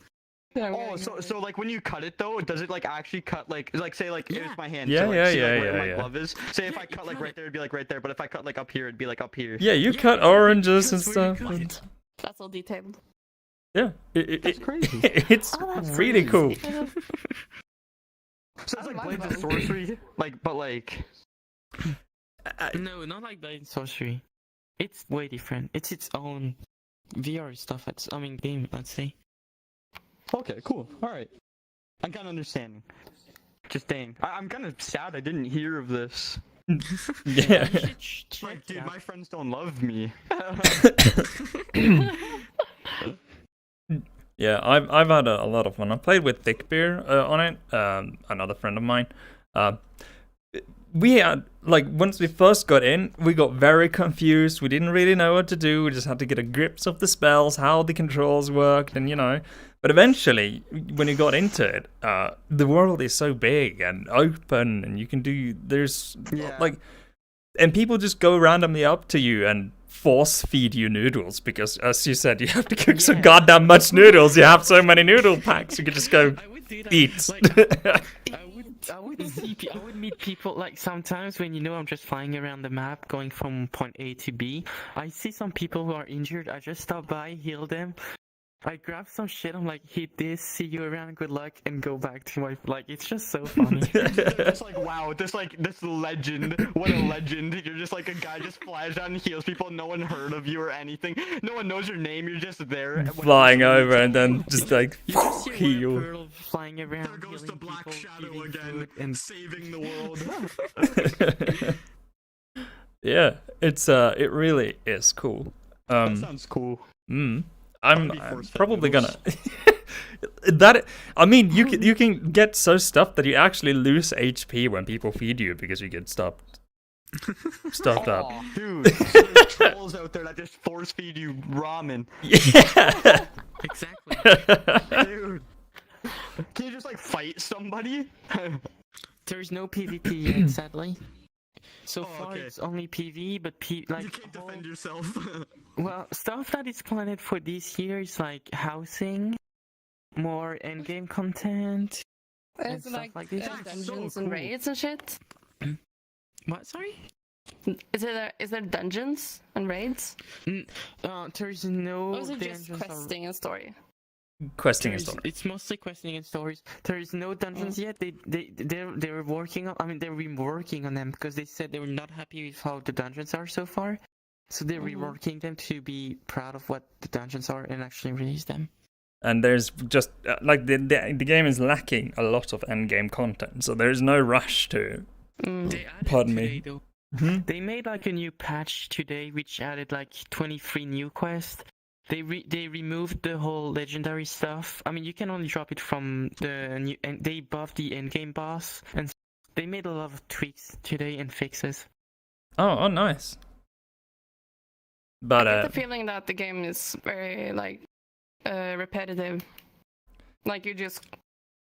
Oh, so like when you cut it though, does it like actually cut like say like Yeah. it's my hand? Yeah, so, like, yeah, see, yeah, like, where yeah, my yeah. glove is. Say if Yeah, I you cut like cut right it. there, it'd be like right there. But if I cut like up here, it'd be like up here. yeah, you Yeah, cut that's oranges and that's where you stuff. cut And, it. That's all detailed. yeah, That's crazy. it's Oh, that's really cool. So it's I like like Blades of that. Sorcery, but like. No, not like Blade Sorcery. It's way different. It's its own VR stuff. Game, let's say. Okay, cool. All right. I'm kind of understanding. Just dang. I'm kind of sad I didn't hear of this. Yeah. Like, dude, my friends don't love me. Yeah, I've had a lot of fun. I played with Thickbeer on it, another friend of mine. We had, like, once we first got in, we got very confused. We didn't really know what to do. We just had to get a grips of the spells, how the controls worked, and But eventually, when you got into it, the world is so big and open, and you can do, Yeah. and people just go randomly up to you and force feed you noodles because, as you said, you have to cook so Yeah. goddamn much noodles. You have so many noodle packs. You can just go I would do that. eat. Like, I would meet people like sometimes when I'm just flying around the map going from point A to B. I see some people who are injured. I just stop by, heal them, I grab some shit. I'm like, hit this, see you around, good luck, and go back to my like. It's just so funny. They're just like, wow, this legend. What a legend. You're just like a guy just flies down and heals people. No one heard of you or anything. No one knows your name. You're just there. Flying over and then just like You just see heal. one pearl flying around. There goes the healing Black people, Shadow giving again, food, and saving the world. Yeah, it really is cool. That sounds cool. I'm Probably force probably noodles. gonna. I mean, you can get so stuffed that you actually lose HP when people feed you because you get stuffed up. Aw, dude, there's trolls out there that just force feed you ramen. Yeah. exactly. Dude, can you just like fight somebody? There's no PvP yet, sadly. So Oh, far, okay. it's only PV, but like You can't whole- defend yourself. well, stuff that is planned for this year is like housing, more endgame content, and Is it stuff like this. That's so dungeons and cool. raids and shit? What? Sorry? Is there dungeons and raids? There's no. Or is it just dungeons or- questing and story? Questing and There's- story. It's mostly questing and stories. There is no dungeons yet. They're working on. I mean, they're reworking on them because they said they were not happy with how the dungeons are so far. So they're reworking them to be proud of what the dungeons are and actually release them. And there's just like the game is lacking a lot of end game content, so there's no rush to. They added Pardon today, me. though. Mhm. They made like a new patch today, which added like 23 new quests. They removed the whole legendary stuff. I mean, you can only drop it from the new, and they buffed the endgame boss, and they made a lot of tweaks today and fixes. Oh, nice. But I get the feeling that the game is very like repetitive. Like you just,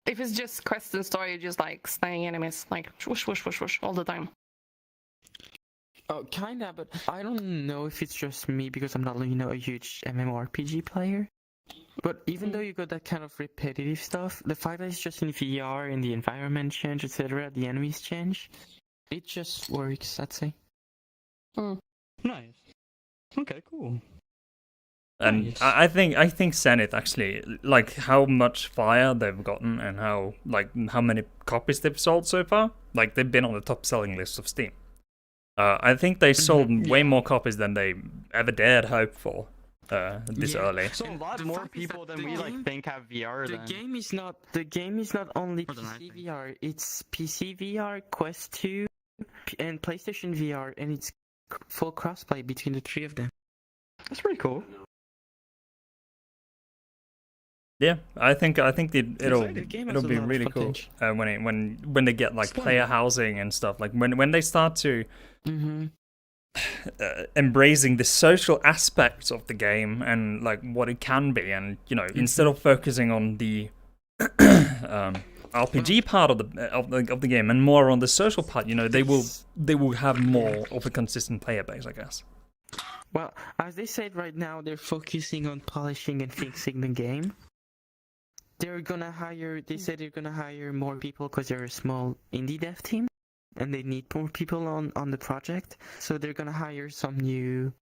if it's just quest and story, you're just like slaying enemies, like whoosh whoosh whoosh whoosh all the time. Oh, kinda, but I don't know if it's just me because I'm not, a huge MMORPG player. But even though you got that kind of repetitive stuff, the fact that it's just in VR and the environment change, etc., the enemies change, it just works, I'd say. Nice. Okay, cool. and Nice. I think Zenith actually, like how much fire they've gotten and how many copies they've sold so far. Like they've been on the top selling list of Steam. I think they sold way more copies than they ever dared hope for this Yeah. early. So a And lot the more fact is people that than the we like game- think have VR. The then. game is not only More than I PC think. VR, it's PC VR, Quest 2, and PlayStation VR, and it's full crossplay between the three of them. That's pretty cool. Yeah, I think it'll exciting. The game has it'll a be lot of really cool potential. when they get like It's fun. player housing and stuff. Like when they start to Mm-hmm. embracing the social aspects of the game and like what it can be, and instead of focusing on the RPG part of the game and more on the social part, they will have more of a consistent player base, I guess. Well, as they said right now, they're focusing on polishing and fixing the game. They said they're gonna hire more people because they're a small indie dev team, and they need more people on the project. So they're gonna hire some new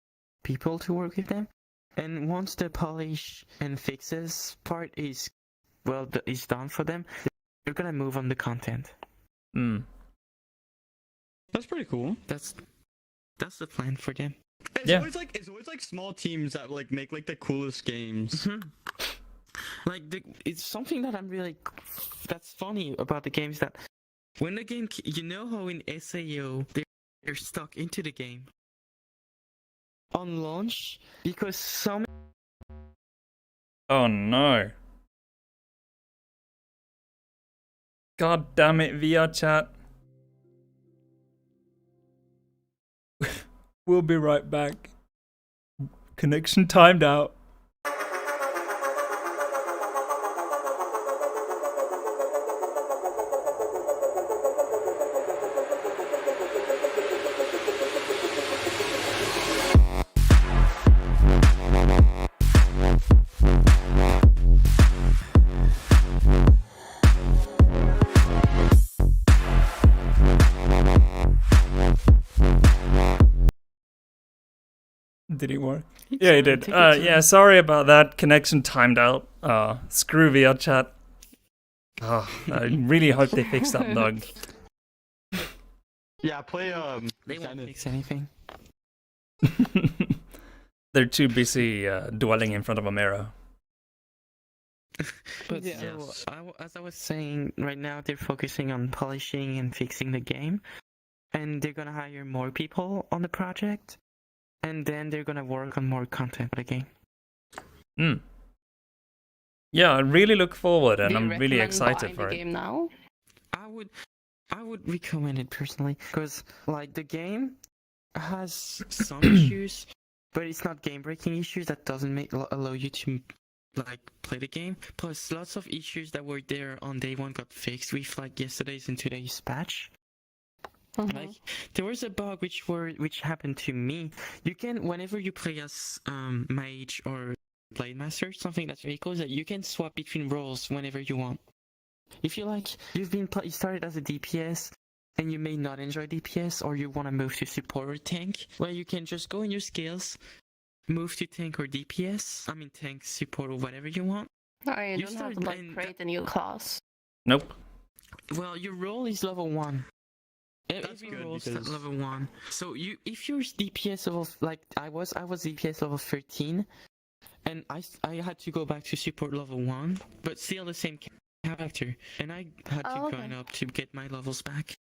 people to work with them. And once the polish and fixes part is done for them, they're gonna move on the content. Mm. That's pretty cool. That's the plan for them. It's Yeah. always like small teams that like make like the coolest games. Like it's something that that's funny about the game is that when the game, how in SAO they're stuck into the game on launch because some Oh no! God damn it, VRChat. We'll be right back. Connection timed out. Did it work? It's Yeah, it fine, did. take your time. Yeah, sorry about that. Connection timed out. Screw VRChat. I really hope they fix that bug. Yeah, play They won't Zenith. fix anything. They're too busy dwelling in front of a mirror. But Yeah. so, as I was saying, right now they're focusing on polishing and fixing the game, and they're gonna hire more people on the project, and then they're gonna work on more content for the game. Yeah, I really look forward, and Do you I'm really recommend excited buying for the it. game now? I would recommend it personally, because like the game has some issues, but it's not game-breaking issues that doesn't allow you to like play the game. Plus, lots of issues that were there on day one got fixed with like yesterday's and today's patch. Mhm. Like there was a bug which happened to me. You can, whenever you play as mage or blade master, something that's very close, that you can swap between roles whenever you want. If you like, you started as a DPS and you may not enjoy DPS, or you want to move to support or tank, well, you can just go in your skills, move to tank or DPS. I mean tank, support, or whatever you want. Oh, you You don't have to start like and create a new class. Nope. Well, your role is level 1. That's Every good role is because- level 1. So if you're DPS level, like I was DPS level 13, and I had to go back to support level 1, but still the same character, and I had to Oh, okay. grind up to get my levels back.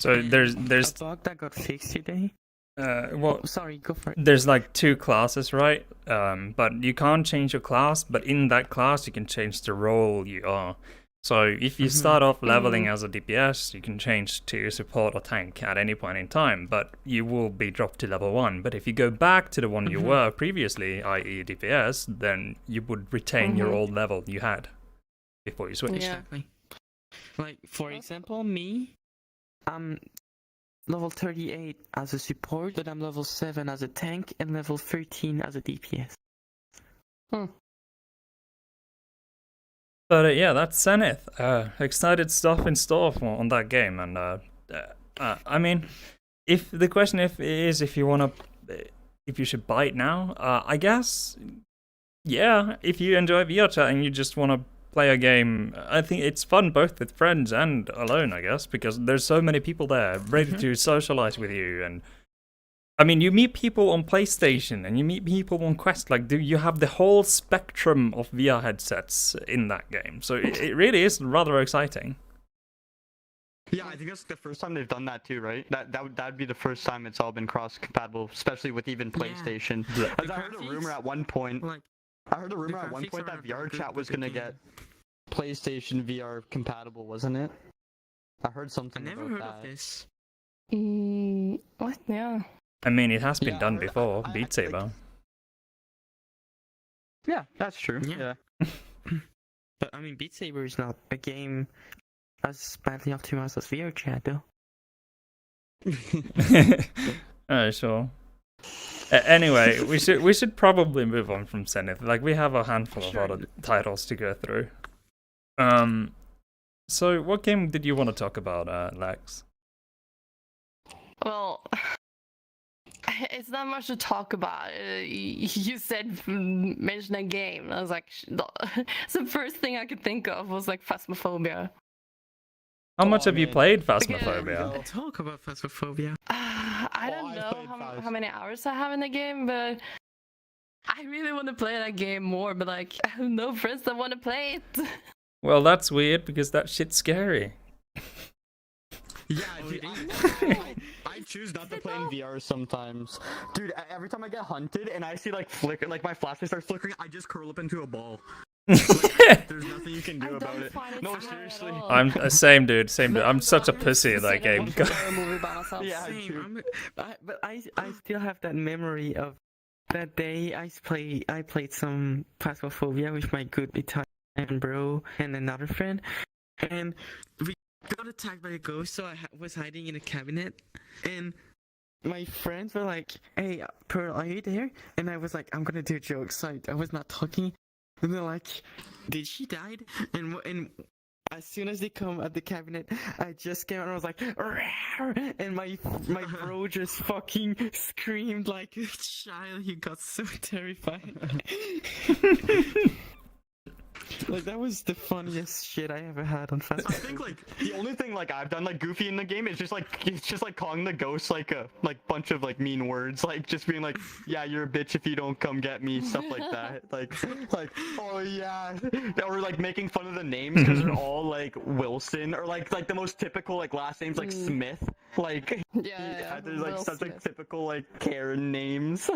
So And there's a bug that got fixed today. well, Sorry, go for it. there's like 2 classes, right? But you can't change your class, but in that class you can change the role you are. So if you start off leveling as a DPS, you can change to support or tank at any point in time, but you will be dropped to level 1. But if you go back to the one you were previously, i.e. DPS, then you would retain your old level you had before you switched. Yeah. Exactly. Like for example, me, I'm level 38 as a support, but I'm level 7 as a tank and level 13 as a DPS. But yeah, that's Zenith. Excited stuff in store on that game, and I mean, if the question is if you wanna, if you should buy it now, I guess, yeah. If you enjoy VRChat and you just wanna play a game, I think it's fun both with friends and alone, I guess, because there's so many people there ready to socialize with you. And I mean, you meet people on PlayStation and you meet people on Quest. Like, you have the whole spectrum of VR headsets in that game. So it really is rather exciting. Yeah, I think that's the first time they've done that too, right? That'd be the first time it's all been cross-compatible, especially with even PlayStation. As I heard a rumor at one point. Like, I heard a rumor at one graphics point are that not that good, VRChat was but gonna the get PlayStation VR compatible, wasn't it? I heard I something never about heard that. of this. What? Yeah. I mean, it has been Yeah, I done heard- before, I- Beat like- Saber. Yeah, that's true. Yeah. Yeah. But I mean, Beat Saber is not a game as badly optimized as VRChat, though. Sure. Anyway, we should probably move on from Zenith. Like, we have a handful of other titles to go through. So what game did you want to talk about, Lex? Well, it's not much to talk about. You said mention a game. I was like, it's the first thing I could think of was like Phasmophobia. How much have you man. played Because- Phasmophobia? Talk about Phasmophobia. I don't I know played Phas. how many hours I have in the game, but I really want to play that game more. But like, I have no friends that want to play it. Well, that's weird because that shit's scary. Yeah, dude, I choose not to play in VR sometimes. Dude, every time I get hunted and I see like flicker, like my flashlight starts flickering, I just curl up into a ball. There's nothing you can do I about don't it. find it No, scary at seriously. all. I'm same dude, same dude. I'm such a I'm pussy in that sitting game. watching a horror movie by myself. Yeah, Same. true. But I still have that memory of that day I played some Phasmophobia with my good Italian bro and another friend, and we got attacked by a ghost. So I was hiding in a cabinet, and my friends were like, "Hey, Pearl, are you there?" And I was like, "I'm gonna do a joke," so I was not talking. And they're like, "Did she die?" And as soon as they come at the cabinet, I just came out and I was like, "Rawr!" And my bro just fucking screamed like a child. He got so terrified. Like that was the funniest shit I ever had on I Phasmophobia. think like the only thing like I've done like goofy in the game is just like calling the ghost like a bunch of like mean words, like just being like, yeah, you're a bitch if you don't come get me, stuff like that. Like oh yeah, or like making fun of the names because they're all like Wilson, or like the most typical like last names like Smith. Like Yeah, there's like Will such like Smith. typical like Karen names.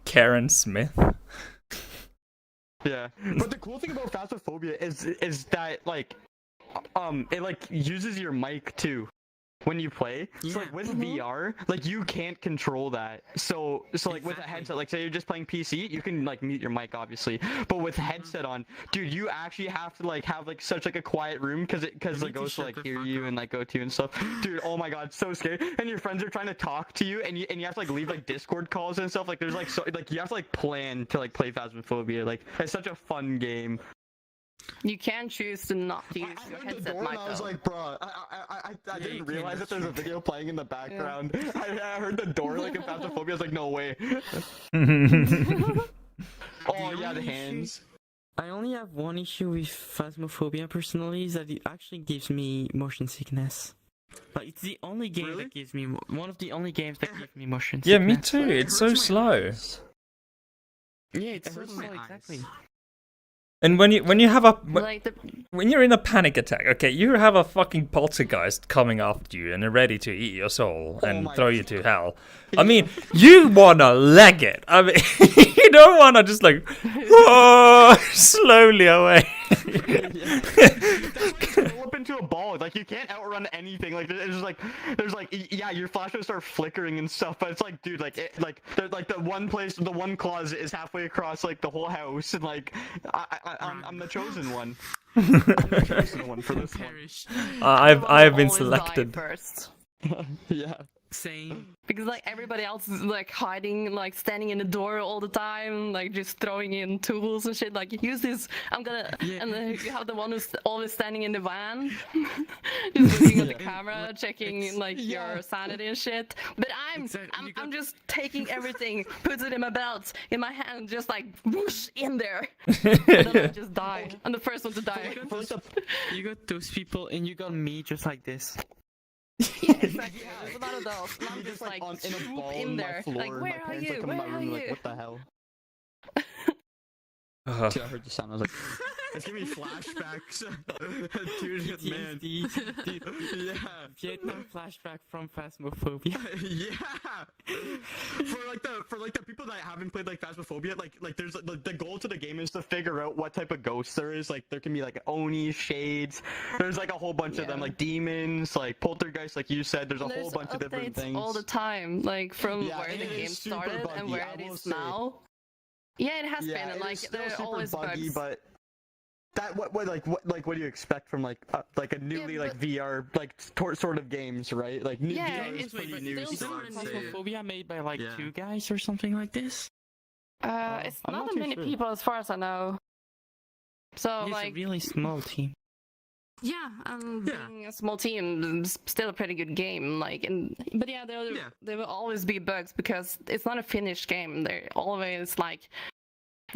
Karen Smith. Yeah, but the cool thing about Phasmophobia is that like it like uses your mic too when you play. So like with VR, like you can't control that. So like with a headset, like say you're just playing PC, you can like mute your mic obviously. But with headset on, dude, you actually have to like have like such like a quiet room because the ghost will like hear you and like go to you and stuff. Dude, oh my god, so scary. And your friends are trying to talk to you and you have to like leave like Discord calls and stuff. Like there's like so like you have to like plan to like play Phasmophobia. Like it's such a fun game. You can choose to not use I your heard the headset door mic and I was though. like, bro, I didn't realize that there's a video playing in the background. I heard the door like in Phasmophobia. I was like, no way. Oh yeah, the hands. I only have one issue with Phasmophobia personally, is that it actually gives me motion sickness. Like it's the only game Really? that gives me one of the only games that gives me motion Yeah, sickness. me too. It's so slow. Yeah, it's It so hurts my slow, eyes. exactly. And when you have a Like the when you're in a panic attack, okay, you have a fucking poltergeist coming after you and they're ready to eat your soul and my throw you to hell. I mean, you wanna leg it. I mean, you don't wanna just like slowly away. Roll up into a ball. Like you can't outrun anything. Like there's like yeah, your flash will start flickering and stuff. But it's like, dude, like there's like the one closet is halfway across like the whole house, and like I'm the chosen one. I'm the chosen one for this one. Perish. I have been always die selected. first. Yeah. Same. Because like everybody else is like hiding, like standing in the door all the time, like just throwing in tools and shit. Like use this, I'm gonna. Yeah. And then you have the one who's always standing in the van, just looking at the camera, checking like your sanity and shit. But Exactly. I'm just taking everything, puts it in my belt, in my hand, just like whoosh in there, and then I just die. I'm the first one to die. You got those people and you got me just like this. Yeah, exactly. There's a lot of those. And I'm I'm just like in a swoop ball in on my there. floor. Like, and where my are parents you? like come in Where my are room like, you? what the hell? Ugh. Dude, I heard the sound. I was like, it's giving me flashbacks. Dude, man. PTSD. Yeah. Vietnam flashback from Phasmophobia. Yeah. For the people that haven't played like Phasmophobia, like there's the goal to the game is to figure out what type of ghosts there is. Like there can be like Oni, shades. There's like a whole bunch of them, Yeah. like demons, like poltergeists, like you said. There's a whole There's bunch of different updates things. all the time, like from Yeah, where and the it game is super started and buggy, where I it will is say. now. Yeah, it has been, and it like is still there are super always buggy, bugs. but that what do you expect from like a newly like but- VR like sort of games, right? Like new Yeah, VR is it's pretty but new. still So sort I'd of say- new. Phasmophobia made by like Yeah. 2 guys or something like this. It's I'm not not that too many sure. people, as far as I know. So It's like, a really small team. yeah, Yeah. being a small team, it's still a pretty good game. Like, but yeah, there will always be bugs because it's not a finished game. They're always like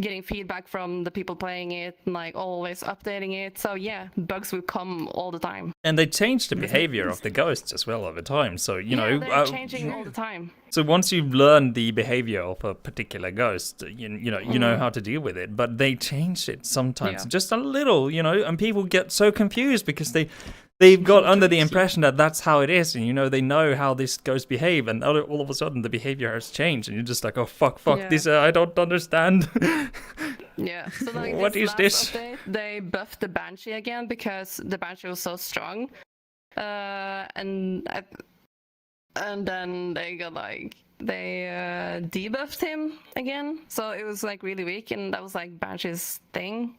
getting feedback from the people playing it, and like always updating it. So yeah, bugs will come all the time. And they change the behavior of the ghosts as well over time. So you know, they're changing all the time. so once you've learned the behavior of a particular ghost, you know how to deal with it. But they change it sometimes, Yeah. just a little, and people get so confused because they've got under the impression that that's how it is, and they know how this ghost behave, and all of a sudden the behavior has changed, and you're just like, oh fuck, Yeah. this I don't understand. Yeah. So like What is last this? update, they buffed the Banshee again because the Banshee was so strong, and then they got like they debuffed him again, so it was like really weak, and that was like Banshee's thing.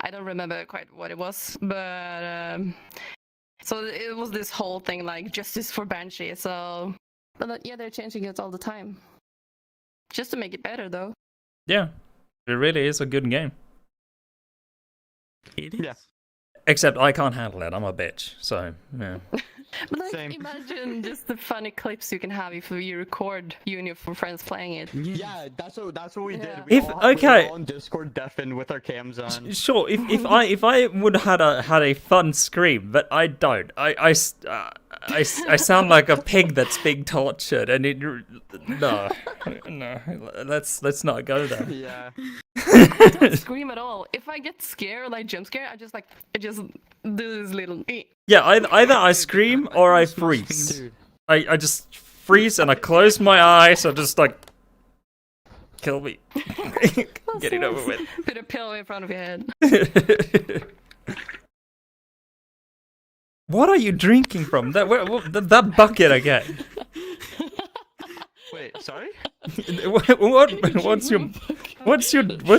I don't remember quite what it was, but so it was this whole thing like justice for Banshee. So, but yeah, they're changing it all the time, just to make it better, though. Yeah, it really is a good game. It is. Yeah. Except I can't handle it. I'm a bitch. So yeah. But like, Same. imagine just the funny clips you can have if you record you and your friends playing it. Yes. Yeah, that's what we did. Yeah. We If- all, we okay. were all on Discord deafened with our cams on. Sure, if I would have had a fun scream, but I don't. I sound like a pig that's being tortured, and it no. Let's not go there. Yeah. I don't scream at all. If I get scared, like jump scare, I just do this little. Yeah, either I scream or I freeze. Dude. I just freeze and I close my eyes. I just like kill me. Get it over with. Put a pillow in front of your head. What are you drinking from? That bucket again. Wait, sorry? What's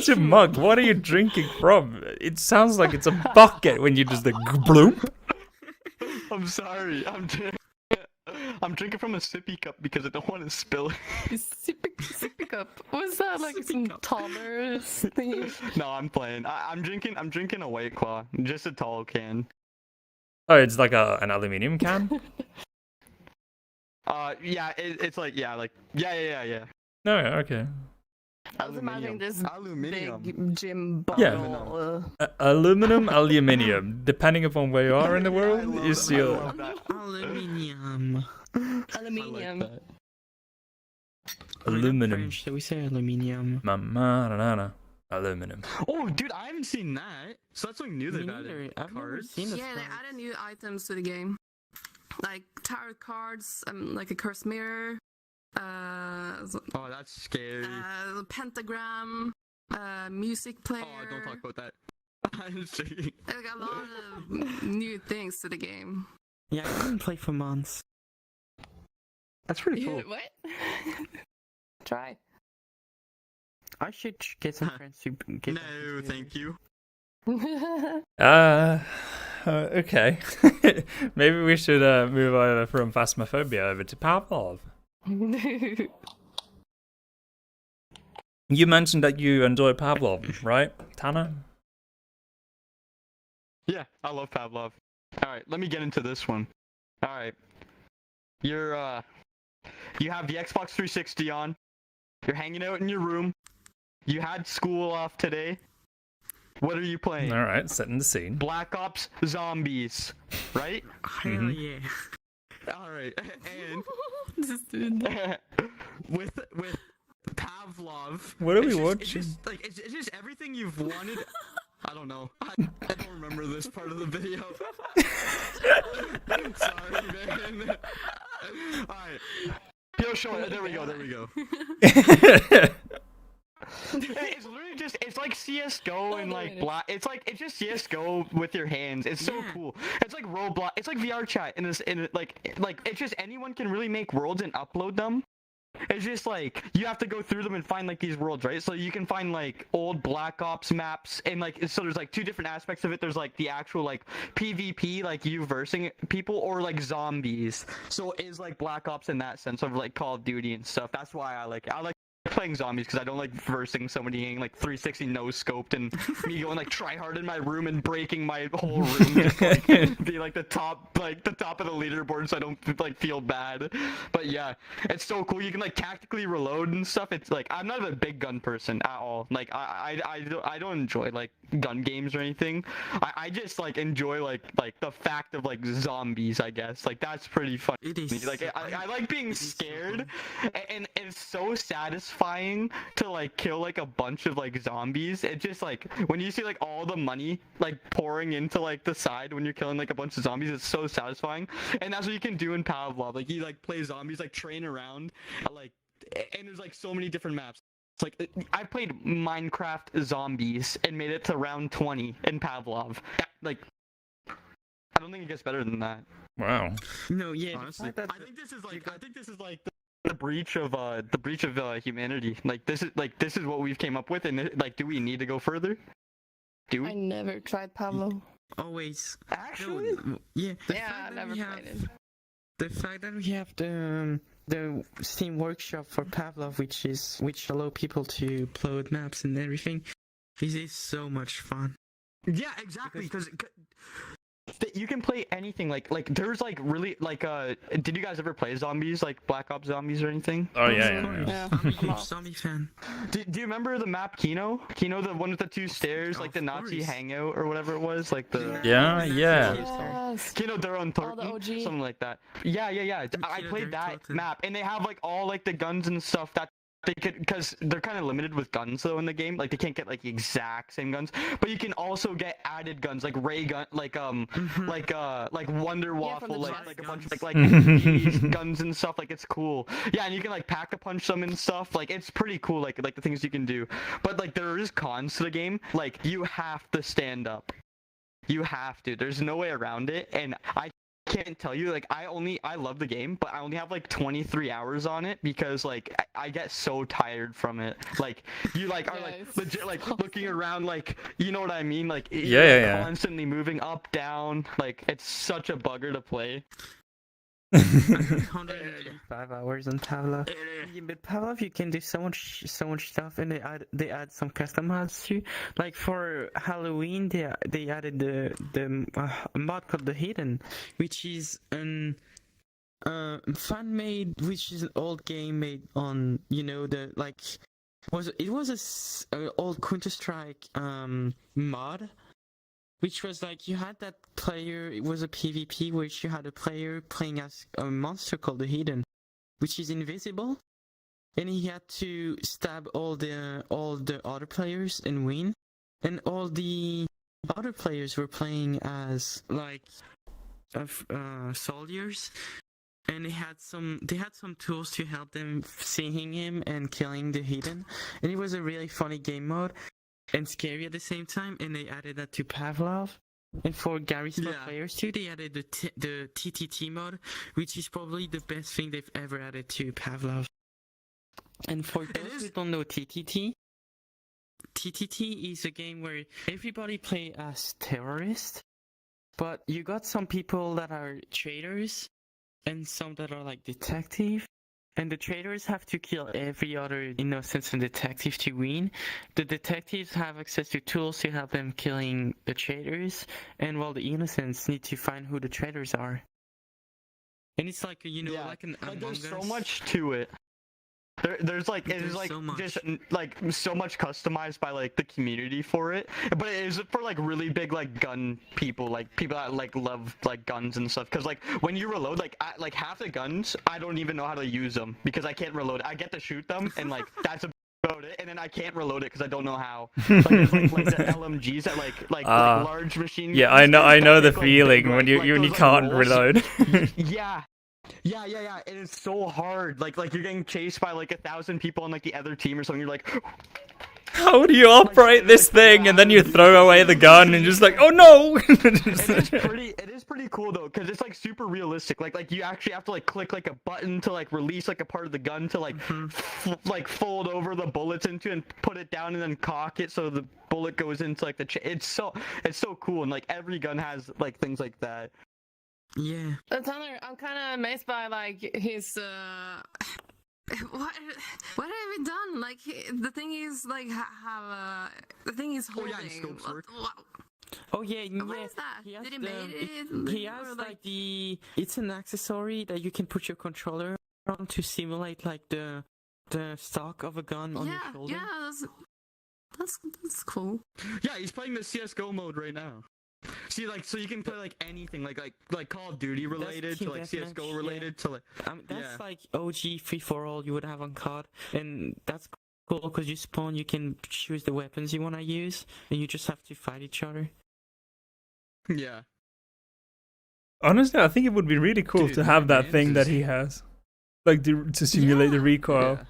your mug? What are you drinking from? It sounds like it's a bucket when you just like bloop. I'm sorry. I'm drinking from a sippy cup because I don't want to spill it. Sippy cup. Was that like some toddler thing? No, I'm playing. I'm drinking a White Claw, just a tall can. Oh, it's like an aluminium can? Yeah, it's like yeah. No, okay. I was imagining this Aluminium. big gym Yeah. bottle. Aluminium, depending upon where you are in the world, is your... Aluminium. Aluminium. Aluminum. French, so we say aluminium. Aluminum. Oh, dude, I haven't seen that. So that's something new Me they've neither. added. I've never Cards. seen this. Yeah, they added new items to the game, like tarot cards, like a cursed mirror, Oh, that's scary. pentagram, music player. Oh, don't talk about that. I'm joking. Like a lot of new things to the game. Yeah, I didn't play for months. That's pretty cool. What? Try. I should get some friends to get. No, thank you. Okay. Maybe we should move over from Phasmophobia over to Pavlov. You mentioned that you enjoy Pavlov, right, Tanner? Yeah, I love Pavlov. Alright, let me get into this one. Alright. You have the Xbox 360 on. You're hanging out in your room. You had school off today. What are you playing? All right, setting the scene. Black Ops Zombies, right? Hell yeah. Alright, and This dude. with Pavlov. What are we it's just- watching? It's just everything you've wanted. I don't know. I don't remember this part of the video. I'm sorry, man. Alright. Yo, show it. There we go. It's literally just, it's like CSGO and like black. It's just CSGO with your hands. It's so cool. It's like Roblox. It's like VRChat like it's just anyone can really make worlds and upload them. It's just like you have to go through them and find like these worlds, right? So you can find like old Black Ops maps and like so there's like two different aspects of it. There's like the actual like PvP, like you versing people, or like zombies. So it is like Black Ops in that sense of like Call of Duty and stuff. That's why I like playing zombies, because I don't like versing somebody getting like 360 no scoped and me going like try hard in my room and breaking my whole room just like be like the top of the leaderboard so I don't like feel bad. But yeah, it's so cool. You can like tactically reload and stuff. It's like I'm not a big gun person at all. Like I don't enjoy like gun games or anything. I just like enjoy like the fact of like zombies, I guess. Like that's pretty fun. It is. Like I like being scared, and it's so satisfying to like kill like a bunch of like zombies. It just like when you see like all the money like pouring into like the side when you're killing like a bunch of zombies, it's so satisfying. And that's what you can do in Pavlov. Like you like play zombies, like train around, like, and there's like so many different maps. It's like I played Minecraft Zombies and made it to round 20 in Pavlov. Like I don't think it gets better than that. Wow. No, yeah. Honestly, I think this is like the breach of humanity. Like this is what we've came up with, and like, do we need to go further? Do I we? never tried Pavlov. Always. Actually, No, yeah. Yeah, I never played it. The fact that we have the Steam Workshop for Pavlov, which allow people to upload maps and everything, this is so much fun. Yeah, exactly. Because you can play anything. Like there's like really like Did you guys ever play zombies, like Black Ops Zombies or anything? Oh Of yeah. course. Yeah. I'm a Come on. huge zombie fan. Do you remember the map Kino? Kino, the one with the two stairs, like the Of Nazi course. hangout or whatever it was, like the Yeah, yeah. Yes. Kino their own Oh, the OG. something like that. Yeah. I Kino played Derek that Thornton. map, and they have like all like the guns and stuff that they could, because they're kind of limited with guns though in the game. Like they can't get like the exact same guns, but you can also get added guns like ray gun, like Wonder Yeah, from the Waffle, like chest a bunch of guns. like SMGs, guns and stuff. Like it's cool. Yeah, and you can like pack a punch them and stuff. Like it's pretty cool. Like the things you can do. But like there is cons to the game. Like you have to stand up. You have to. There's no way around it. And I can't tell you, like I love the game, but I only have like 23 hours on it because like I get so tired from it. Like you like are like Yes. legit like looking around, like you know what I mean, like Yeah, you're, yeah, yeah. constantly moving up down. Like it's such a bugger to play. 105 hours on Pavlov. Yeah, but Pavlov, you can do so much stuff, and they add some custom mods too. Like for Halloween, they added the mod called the Hidden, which is an fan made, which is an old game made on the like it was a old Counter-Strike mod. Which was like you had that player. It was a PvP which you had a player playing as a monster called the Hidden, which is invisible, and he had to stab all the other players and win. And all the other players were playing as like soldiers, and they had some tools to help them seeing him and killing the Hidden. And it was a really funny game mode. And scary at the same time, and they added that to Pavlov. And for Gary's players too, they added the TTT mode, which is probably the best thing they've ever added to Pavlov. And for those who don't know TTT is a game where everybody play as terrorists, but you got some people that are traitors, and some that are like detective. And the traitors have to kill every other innocent detective to win. The detectives have access to tools to help them killing the traitors, and while the innocents need to find who the traitors are. And it's like like an Among there's Us. so much to it. There's like it is There's like so much. just like so much customized by like the community for it, but it is for like really big like gun people, like people that like love like guns and stuff. Because like when you reload, like half the guns I don't even know how to use them because I can't reload. I get to shoot them and like that's about it, and then I can't reload it because I don't know how. Like there's like the LMGs that like large machine. Yeah, guns I know that the make, like, feeling big, when you like, those, can't like, rolls. reload. Yeah. It is so hard. Like you're getting chased by like 1,000 people on like the other team or something. You're like, How do you operate this thing? And then you throw away the gun and just like, oh no! it is pretty cool though, because it's like super realistic. Like you actually have to like click like a button to like release like a part of the gun to like like fold over the bullets into and put it down and then cock it so the bullet goes into like the it's so cool, and like every gun has like things like that. Yeah. Tanner, I'm kind of amazed by like his what have we done? Like the thing is like the thing is Oh, holding. yeah, his scopes work. Oh yeah. What is that? He has Did he made it? He has like it's an accessory that you can put your controller on to simulate like the stock of a gun on your shoulder. Yeah, that's cool. Yeah, he's playing the CS:GO mode right now. See, like, so you can play like anything, like Call of Duty related to Team like Deathmatch, CS:GO related to like. That's like OG free-for-all you would have on COD, and that's cool because you spawn, you can choose the weapons you want to use, and you just have to fight each other. Yeah. Honestly, I think it would be really cool Dude, to have that man, thing that he has. Like to simulate the recoil. Yeah.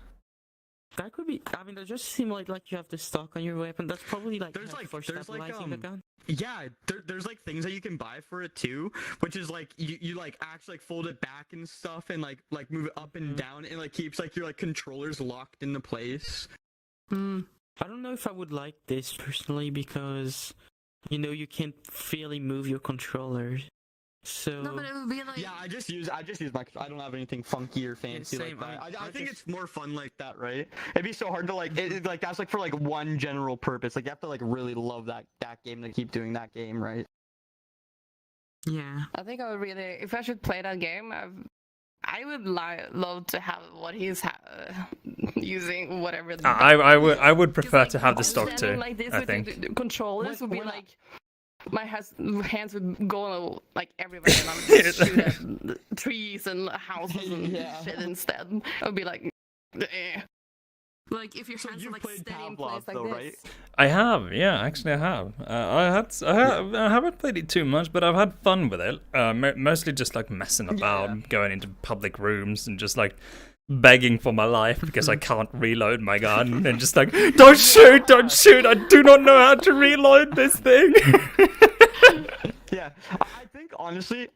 That could be. I mean, that just simulate like you have the stock on your weapon. That's probably like There's like for stabilizing the gun. Yeah, there's like things that you can buy for it too, which is like you like actually like fold it back and stuff and like move it up and down, and like keeps like your like controllers locked into place. I don't know if I would like this personally because you can't really move your controllers. So No, but it would be like. Yeah, I just use my. I don't have anything funky or fancy same. like that. I I think just- it's more fun like that, right? It'd be so hard to like. Like that's like for like one general purpose. Like you have to like really love that game to keep doing that game, right? yeah. I think I would really, if I should play that game, I would love to have what he's using, whatever. I would prefer Like, to have the stock standing too. like this I with think. the controllers would be When I- like. My hands would go like everywhere, and I would just shoot at trees and houses and Yeah. shit instead. I would be like, eh. Like if your So hands you are like played steady in Pavlov, place like though, this. right? I have, yeah, actually I have. I haven't played it too much, but I've had fun with it. Mostly just like messing about, going into public rooms and just like begging for my life because I can't reload my gun and just like, don't shoot, I do not know how to reload this thing. Yeah, I think honestly,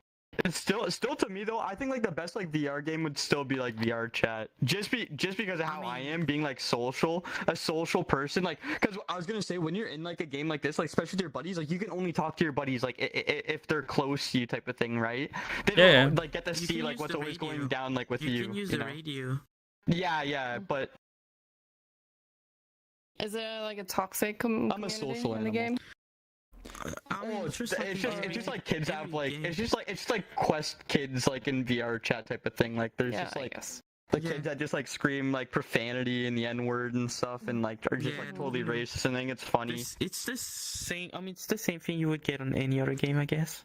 it's still to me though. I think like the best like VR game would still be like VRChat, just because of how I am being like a social person. Like, because I was gonna say when you're in like a game like this, like especially with your buddies, like you can only talk to your buddies like if they're close to you, type of thing, right? They don't Yeah. like get to You see can like use what's the always radio. going down like with You can use you the know? radio. Yeah, but Is there like a toxic I'm a community social in the animal. game? I mean, it's like just like kids every have like game. it's just like Quest kids like in VRChat type of thing. Like there's Yeah, just I like guess. the Yeah. kids that just like scream like profanity and the N-word and stuff and like are just Yeah, like totally you know, racist and I think it's funny. It's the same. I mean, it's the same thing you would get on any other game, I guess.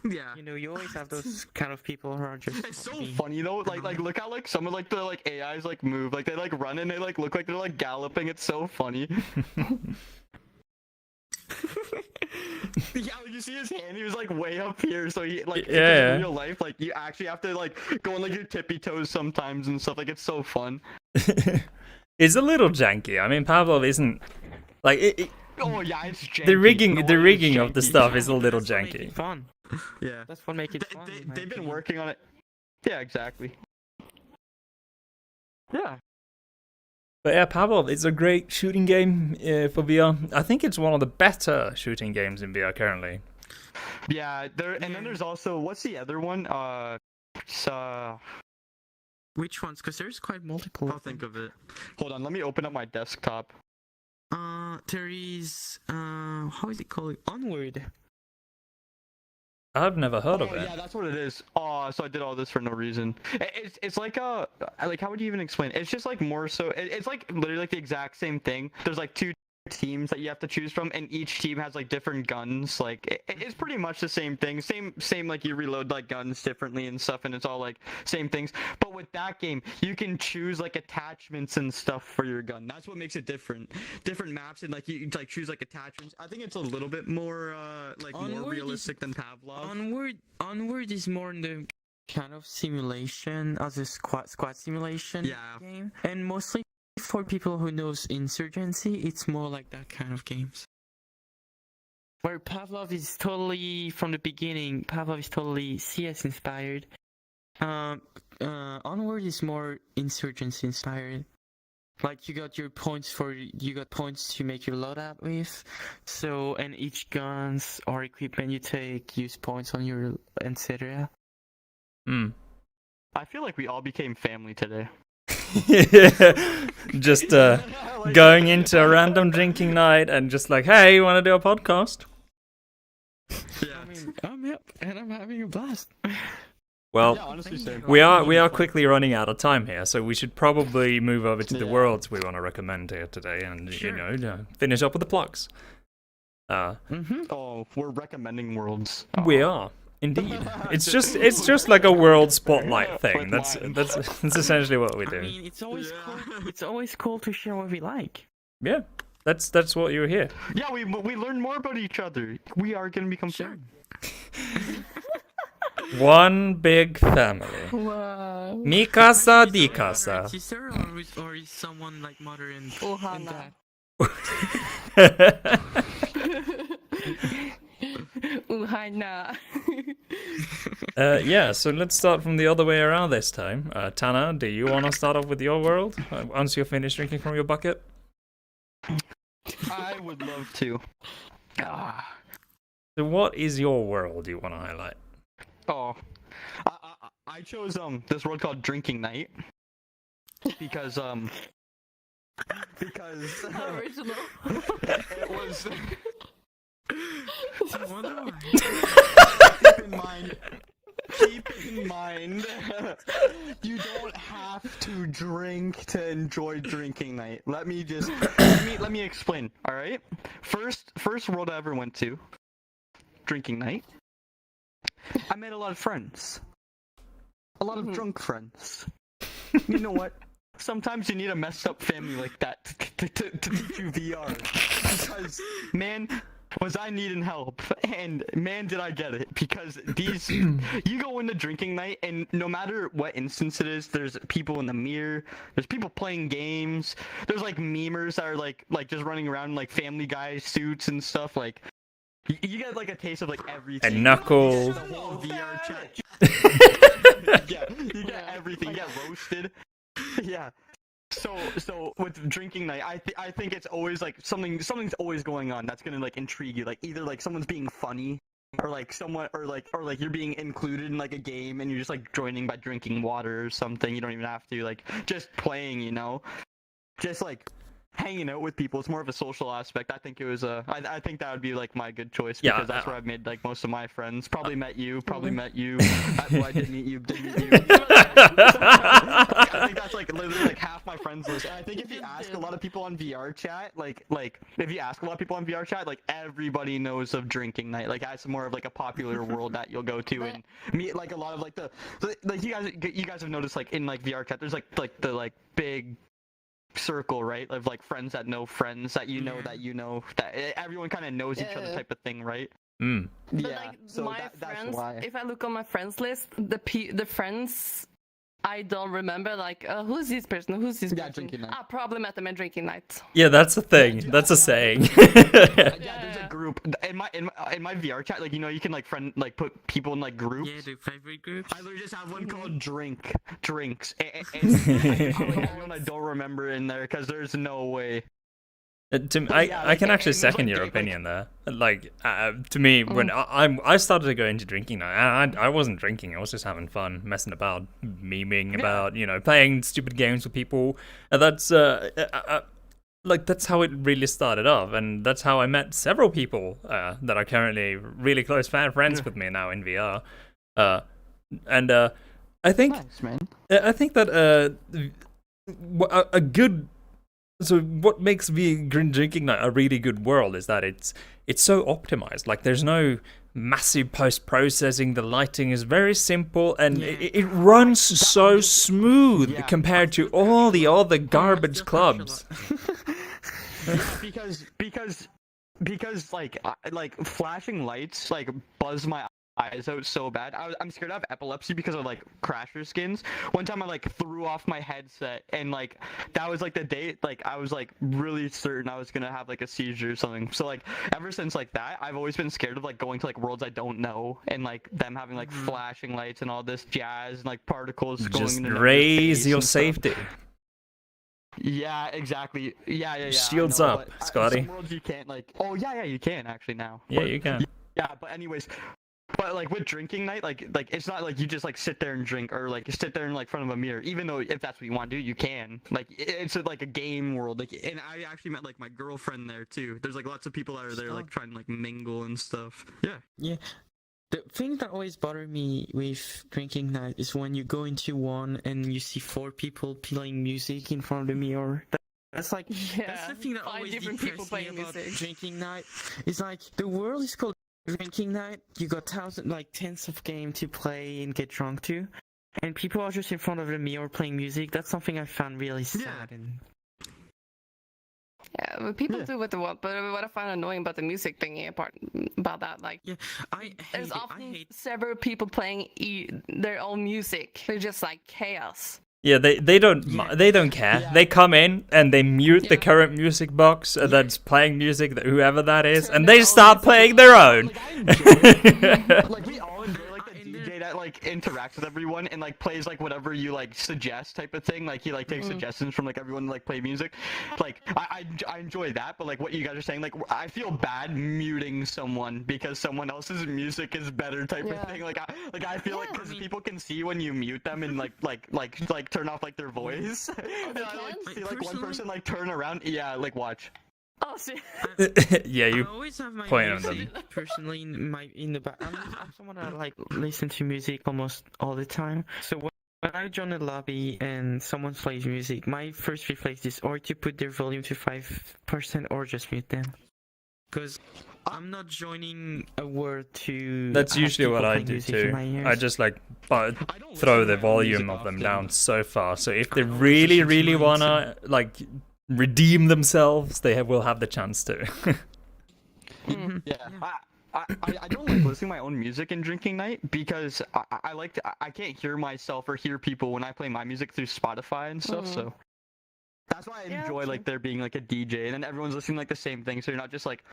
Yeah. You know, you always have those kind of people who are just. It's so being- funny though, like look how like some of like the like AIs like move, like they like run and they like look like they're like galloping. It's so funny. Yeah, like you see his hand, he was like way up here, so he like Yeah. in real life, like you actually have to like go on like your tippy toes sometimes and stuff. Like it's so fun. It's a little janky. I mean, Pavlov isn't like Oh yeah, it's janky. the rigging. No, The it's rigging of the janky. stuff is a little That's what make janky. it fun. Yeah. That's what make it fun. in my They've been opinion. working on it. Yeah, exactly. Yeah. But yeah, Pavlov is a great shooting game for VR. I think it's one of the better shooting games in VR currently. Yeah, and then there's also what's the other one? It's, Which ones? Because there's quite multiple. I'll think of it. Hold on, let me open up my desktop. There is how is it called? Onward. I've never heard of Oh it. yeah, that's what it is. Oh, so I did all this for no reason. It's like like how would you even explain it? It's just like more so. It's like literally like the exact same thing. There's like two teams that you have to choose from, and each team has like different guns. Like it's pretty much the same thing. Same like you reload like guns differently and stuff, and it's all like same things. But with that game, you can choose like attachments and stuff for your gun. That's what makes it different. Different maps and like you like choose like attachments. I think it's a little bit more like more Onward is- realistic than Pavlov. Onward is more in the kind of simulation as a squad simulation Yeah. game, and mostly for people who knows insurgency, it's more like that kind of games. Where Pavlov is totally from the beginning. Pavlov is totally CS inspired. Onward is more insurgency inspired. Like you got points to make your loadout with. So and each guns or equipment you take use points on your etc. Hmm. I feel like we all became family today. Just going into a random drinking night and just like, hey, you want to do a podcast? Yeah. I mean, I'm up and I'm having a blast. Well, Yeah, honestly, same. we are quickly running out of time here, so we should probably move over to the Yeah. worlds we want to recommend here today, and Sure. finish up with the plugs. Oh, we're recommending worlds. We are indeed. It's just like a world spotlight thing. That's essentially what we I do. mean, it's always Yeah. cool. It's always cool to share what we like. Yeah, that's what you're here. Yeah, we learn more about each other. We are gonna become friends. One big family. Wow. Mi casa, di Brother casa. and sister, or is someone like mother and Ohana. dad? Ohana. Yeah, so let's start from the other way around this time. Tana, do you want to start off with your world once you're finished drinking from your bucket? I would love to. So what is your world you want to highlight? Oh, I chose this world called Drinking Night because Original. it was. I wonder why. Keep in mind, you don't have to drink to enjoy Drinking Night. Let me explain. All right. First world I ever went to, Drinking Night. I made a lot of friends. A lot of drunk friends. You know what? Sometimes you need a messed up family like that to teach you VR. Because, man, was I needing help, and man, did I get it. Because you go into Drinking Night, and no matter what instance it is, there's people in the mirror, there's people playing games, there's like memers that are like just running around in like Family Guy suits and stuff. Like, you get like a taste of like everything. And Knuckles. The whole VR chat. Yeah, you get everything. You get roasted. Yeah. So with Drinking Night, I think it's always like something's always going on that's gonna like intrigue you. Like either like someone's being funny, or like you're being included in like a game and you're just like joining by drinking water or something. You don't even have to, like, just playing, you know, just like hanging out with people. It's more of a social aspect. I think it was I think that would be like my good choice, because that's where I've made like most of my friends. Probably met you. Well, I didn't meet you. I think that's like literally like half my friends list. And I think if you ask a lot of people on VRChat, like if you ask a lot of people on VRChat, like everybody knows of Drinking Night. Like that's more of like a popular world that you'll go to and meet like a lot of like the like you guys have noticed like in like VRChat, there's like the big circle, right, of like friends that know friends that you know that everyone kind of knows each other type of thing, right? Mm. But Yeah, like so my that's friends, why. if I look on my friends list, the friends I don't remember, like who's this person? Who's this person? Drinking night. I probably met them at Drinking Night. Yeah, that's a thing. That's a saying. Yeah, there's a group in my VR chat. Like, you know, you can like put people in like groups. Yeah, the favorite groups. I literally just have one called drinks. And I don't remember in there because there's no way. I can actually second your opinion there. Like, to me, when I started to go into Drinking Night, I wasn't drinking. I was just having fun, messing about, memeing about, you know, playing stupid games with people. And that's like that's how it really started off, and that's how I met several people that are currently really close friends with me now in VR. And I think, Nice, man. I think that a good. So what makes Drinking Night a really good world is that it's so optimized. Like, there's no massive post-processing. The lighting is very simple, and it runs so smooth compared to all the other garbage clubs. because like flashing lights like buzz my eyes out so bad. I'm scared I have epilepsy because of like crasher skins. One time I like threw off my headset, and like that was like the day like I was like really certain I was gonna have like a seizure or something. So like ever since like that, I've always been scared of like going to like worlds I don't know, and like them having like flashing lights and all this jazz and like particles going Just into raise your stuff. safety. Yeah, exactly. Yeah. Shields I know, up, but, Scotty. Some worlds you can't like. Oh yeah, you can actually now. Yeah, But- you can. Yeah, but anyways, but like with Drinking Night, like it's not like you just like sit there and drink, or like sit there in like front of a mirror. Even though if that's what you want to do, you can. Like it's like a game world. Like, and I actually met like my girlfriend there too. There's like lots of people that are there like trying to like mingle and stuff. Yeah. Yeah. The thing that always bothered me with Drinking Night is when you go into one and you see 4 people playing music in front of the mirror. That's like that's the thing that 5 always different people depresses me playing about music. Drinking Night. It's like the world is called Drinking Night. You got tens of games to play and get drunk to, and people are just in front of the mirror playing music. That's something I found really sad. And Yeah, but people do what they want. But what I find annoying about the music thingy about that, like, yeah, I there's hate it. I often hate several people playing their own music. They're just like chaos. Yeah, they don't care. Yeah. They come in and they mute the current music box that's playing music, that whoever that is, Turn and their they own start music playing on. their own. Like I enjoy, like we all enjoy like the DJ that like interacts with everyone and like plays like whatever you like suggest type of thing. Like he like takes suggestions from like everyone to like play music. Like I enjoy that, but like what you guys are saying, like I feel bad muting someone because someone else's music is better type of thing. Like I feel like because people can see when you mute them and like turn off like their voice. And I like see like one person like turn around. Yeah, like watch. Oh shit. Yeah, you I always have my point on music personally in the back. I'm someone that like listen to music almost all the time. So when I join a lobby and someone plays music, my first reflex is or to put their volume to 5% or just mute them. Because I'm not joining a word to. That's have usually what people I playing do music in too. my ears. I just like don't throw listen the to my own music volume of them often. down so far. So if they I don't really, listen to really mine wanna like redeem themselves, will have the chance to. Yeah. I don't like listening to my own music in drinking night because I like to, I can't hear myself or hear people when I play my music through Spotify and stuff. So that's why I enjoy like there being like a DJ and then everyone's listening like the same thing. So you're not just like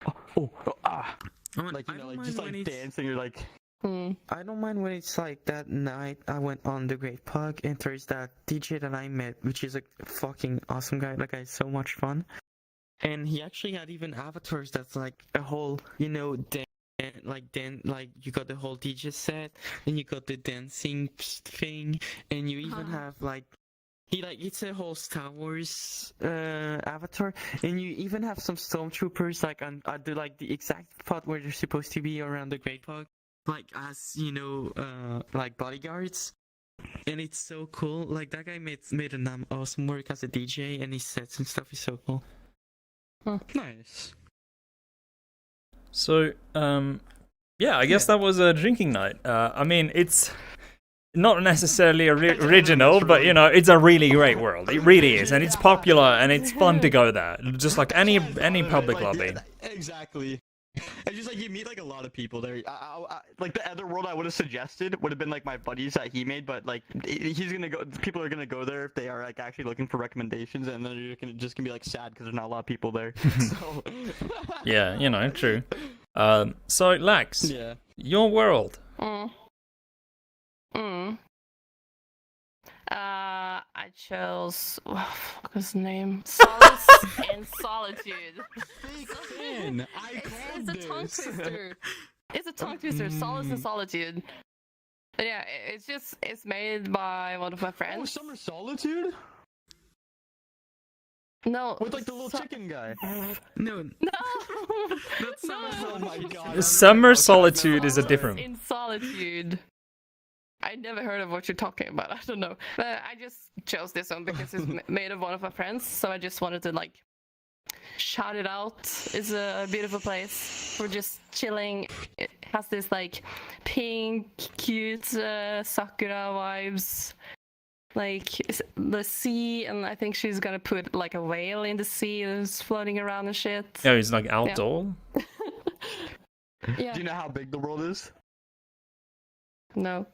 like you know like just like dancing. You're like. I don't mind when it's like that night I went on the Great Pug and there's that DJ that I met, which is a fucking awesome guy. That guy's so much fun. And he actually had even avatars that's like a whole, you know, like you got the whole DJ set and you got the dancing thing and you even have like it's a whole Star Wars avatar, and you even have some stormtroopers like on the like the exact spot where they're supposed to be around the Great Pug. Like as you know, like bodyguards, and it's so cool. Like that guy made an awesome work as a DJ, and his sets and stuff is so cool. Nice. So yeah, I guess that was a drinking night. I mean, it's not necessarily original, but you know, it's a really great world. It really is, and it's popular and it's fun to go there. Just like any public lobby. Exactly. It's just like you meet like a lot of people there. Like the other world I would have suggested would have been like my buddies that he made, but like he's gonna go. People are gonna go there if they are like actually looking for recommendations, and then you're just gonna be like sad because there's not a lot of people there. So. Yeah, you know, true. So Lex, your world. I chose what was his name? Solace and Solitude. It's a tongue twister. It's a tongue twister. Solace and Solitude. But yeah, it's made by one of my Oh, friends. Summer Solitude? No. With like the little chicken guy. No, No. that's No. Oh my god. Summer Solitude is a Solace different. in Solitude. I never heard of what you're talking about. I don't know. But I just chose this one because it's made of one of my friends. So I just wanted to like shout it out. It's a beautiful place. We're just chilling. It has this like pink, cute sakura vibes. Like the sea, and I think she's gonna put like a whale in the sea that's floating around and shit. Yeah, it's like outdoor. Yeah. Do you know how big the world is? No.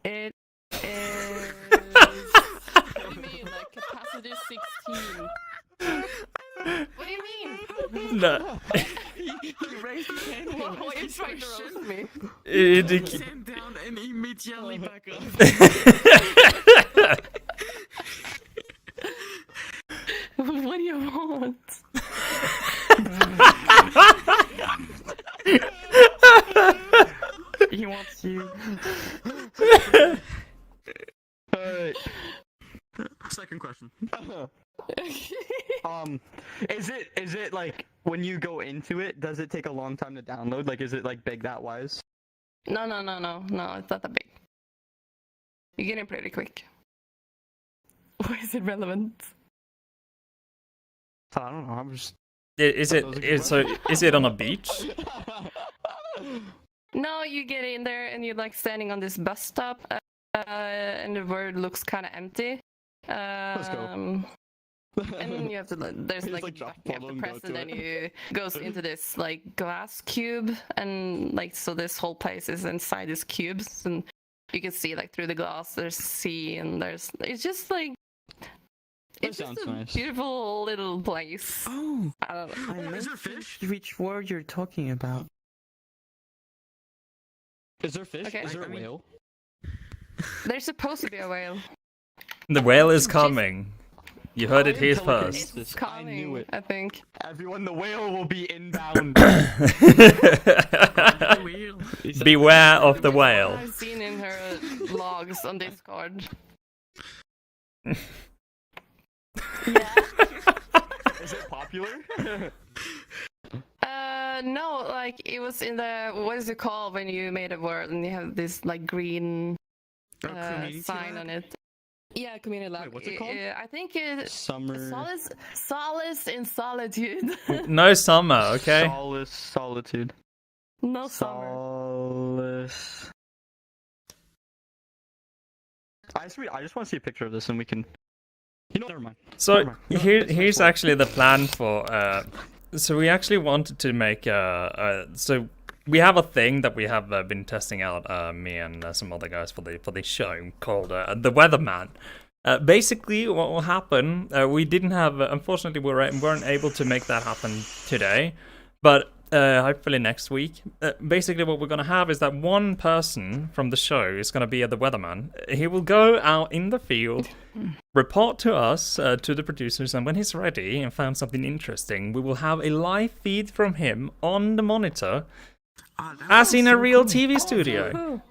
It is. What do you mean? Like capacity 16? What do you mean? No. he raised his hand. What are you trying to roast me? It, Sat down and immediately back up. What do you want? He wants you. Alright. Second question. Is it like when you go into it, does it take a long time to download? Like, is it like big that wise? No, it's not that big. You're getting pretty quick. Why is it relevant? I don't know. I'm just. is it on a beach? No, you get in there and you're like standing on this bus stop, and the world looks kind of empty. Let's go. And then you have to there's Just, like like, a drop button you have follow to and press, go and to then it. you goes into this like glass cube, and like so this whole place is inside these cubes, and you can see like through the glass there's sea, and it's just like it's just sounds a nice. beautiful little place. Oh, I don't know. I missed which word you're talking about. Is there fish? Okay. Is there a I mean- whale? There's supposed to be a whale. The whale is coming. You heard it here Telekinesis. first. It's I knew coming, it. I think. Everyone, the whale will be inbound. Beware of the whale. I've seen in her logs on Discord. Yeah. Is it popular? No, like it was in the what is it called when you made a word and you have this like green community sign lab? on it. Yeah, community lab. Wait, what's it called? I think it Summer. Solace in Solitude. No summer, okay? Solace, solitude. No summer. Solace. I just want to see a picture of this, and we can. You know, Never mind. So here's actually the plan for. So we actually wanted to make so we have a thing that we have been testing out, me and some other guys for the show called the Weatherman. Basically, what will happen? We didn't have, unfortunately, we weren't able to make that happen today, but hopefully next week. Basically, what we're gonna have is that one person from the show is gonna be the Weatherman. He will go out in the field, report to us, to the producers, and when he's ready and found something interesting, we will have a live feed from him on the monitor, as in a real TV studio.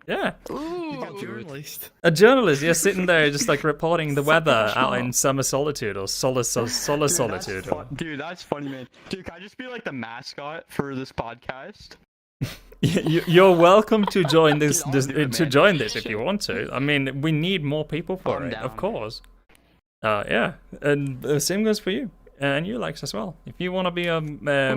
Yeah, Ooh. Journalist. a journalist just sitting there, just like reporting the weather out in summer solitude or Solace solitude. Dude, that's funny, man. Dude, can I just be like the mascot for this podcast? You're welcome to join this, Dude, I'll do it, to man. join this if you want to. I mean, we need more people for I'm it, of down. course. Yeah, and the same goes for you and you, Lex, as well. If you want to be a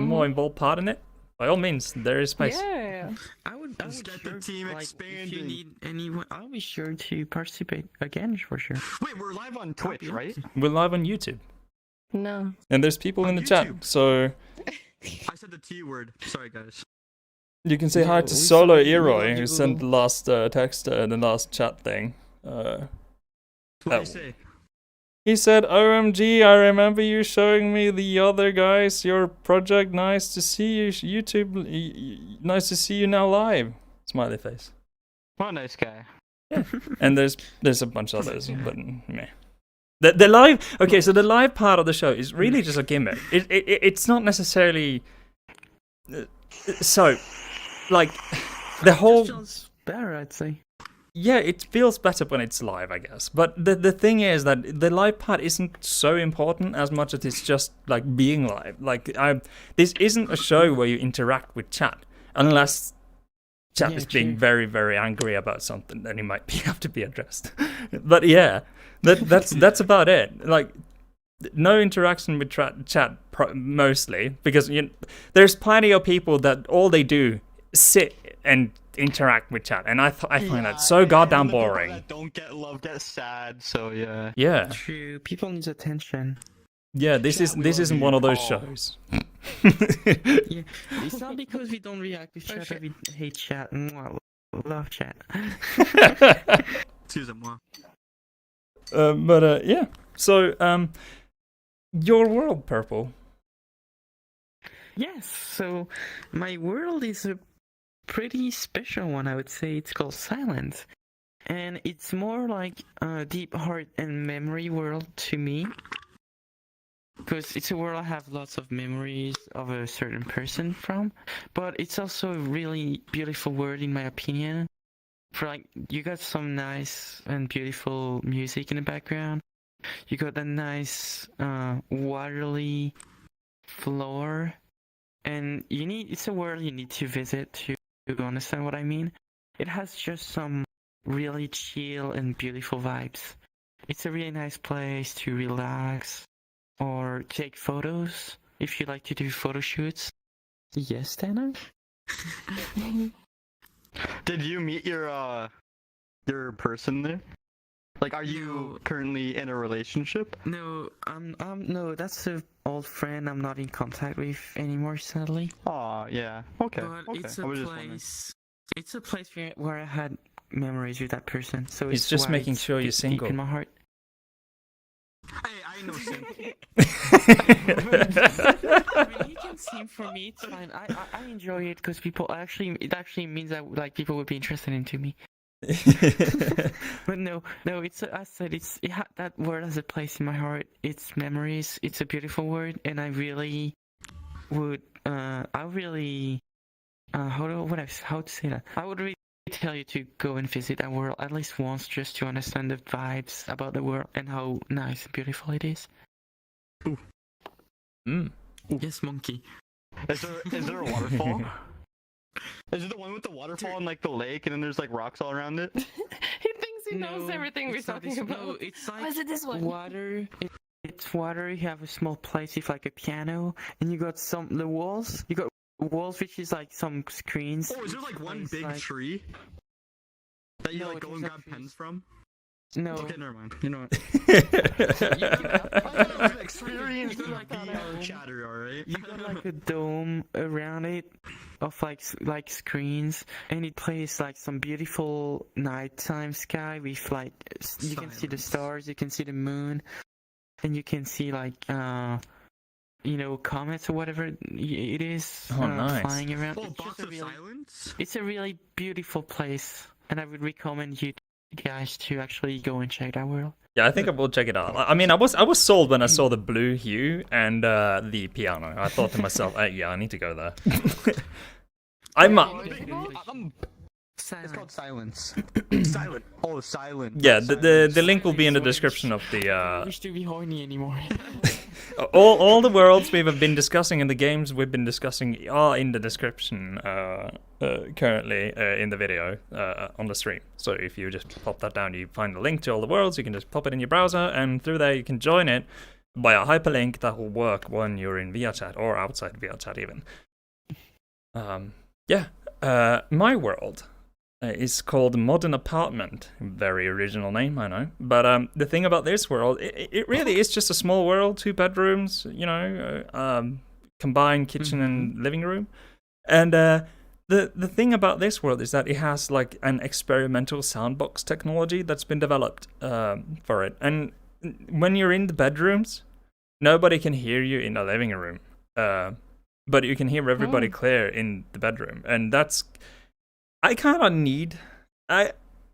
more involved part in it, by all means, there is space. Yeah. I would Let's get the sure, team like, If you expanding. need anyone, I'll be sure to participate again for sure. Wait, we're live on Twitch, right? We're live on YouTube, No. and there's people in On the chat, YouTube. so I said the T word. Sorry, guys. you can say hi Yeah, to we Solo saw you Eroy, on who your sent the little- last text, the last chat thing. What Oh. do you say? He said, "OMG, I remember you showing me the other guys, your project. Nice to see you, YouTube. Nice to see you now live." Smiley face. What a nice guy. And there's a bunch of others, but meh. The live. Okay, so the live part of the show is really just a gimmick. It's not necessarily. So, like, the whole. Just feels better, I'd say. Yeah, it feels better when it's live, I guess. But the thing is that the live part isn't so important as much as it's just like being live. Like, this isn't a show where you interact with chat, unless chat Yeah, is being true. very, very angry about something, then it might have to be addressed. But yeah, that's about it. Like, no interaction with chat mostly, because there's plenty of people that all they do sit and interact with chat, and I find that so goddamn the people boring. that don't get love get sad, so yeah. Yeah, True. People need attention. yeah. This Chat, we love isn't you. one of those Oh. shows. Yeah, it's not because we don't react with chat that we hate chat. Mwah, love chat. Excusez-moi. But yeah. So your world, Purple. Yes, so my world is a pretty special one, I would say. It's called Silence. And it's more like a deep heart and memory world to me. Because it's a world I have lots of memories of a certain person from. But it's also a really beautiful world in my opinion. For like, you got some nice and beautiful music in the background. You got a nice watery floor. And it's a world you need to visit to understand what I mean. It has just some really chill and beautiful vibes. It's a really nice place to relax or take photos if you like to do photo shoots. Yes, Tanner? Did you meet your person there? Like, are you No. currently in a relationship? No, no, that's an old friend I'm not in contact with anymore, sadly. Aw, yeah. Okay. But Okay. it's I a was just wondering. place. It's a place where I had memories with that person. So He's it's just why making it's sure you're deep single. in my heart. Hey, I know Sim. I mean, he can Same for me. It's fine. I enjoy it because it actually means that like people would be interested into me. But no, it's I said that word has a place in my heart. It's memories. It's a beautiful word, and I really would how to say that? I would really tell you to go and visit that world at least once, just to understand the vibes about the world and how nice and beautiful it is. Ooh. Mm. Yes, monkey. Is there a waterfall? Is it the one with the waterfall and like the lake, and then there's like rocks all around it? He thinks he knows everything we're talking about. No, it's like is it this one? water. It's water. You have a small place with like a piano, and you got the walls. You got walls which is like some screens. Oh, is there like one big tree that you like go and grab pens from? No. Okay, never mind. You know what? Experience like VR chatter, alright? You got like a dome around it of like screens, and it plays like some beautiful nighttime sky with like you can see the stars, you can see the moon, and you can see like comets or whatever it is nice. flying around. Oh, box of silence? It's a really beautiful place, and I would recommend you guys to actually go and check that world. Yeah, I think I will check it out. I mean, I was sold when I saw the blue hue and the piano. I thought to myself, yeah, I need to go there. It's called Silence. Silent. Oh, Silent. Yeah, the link will be in the description of the. I wish to be horny anymore. all the worlds we've been discussing and the games we've been discussing are in the description currently in the video on the stream. So if you just pop that down, you find the link to all the worlds. You can just pop it in your browser, and through there you can join it by a hyperlink that will work when you're in VRChat or outside VRChat even. My world is called Modern Apartment. Very original name, I know. But the thing about this world, it really is just a small world, 2 bedrooms, combined kitchen and living room. And the thing about this world is that it has like an experimental soundbox technology that's been developed for it. And when you're in the bedrooms, nobody can hear you in the living room. But you can hear everybody clear in the bedroom. And that's... I kind of need... I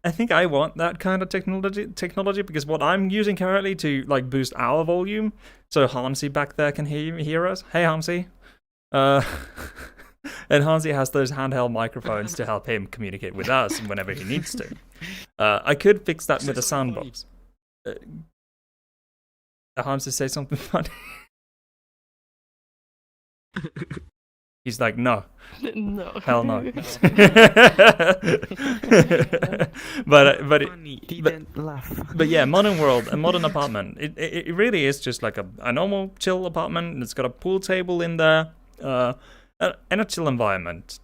think I want that kind of technology because what I'm using currently to like boost our volume, so Hansi back there can hear us. Hey, Hansi. And Hansi has those handheld microphones to help him communicate with us whenever he needs to. I could fix that with a soundbox. Hansi, say something funny. He's like, no. No. Hell no. but yeah, modern world, a modern apartment. It really is just like a normal chill apartment. It's got a pool table in there, and a chill environment.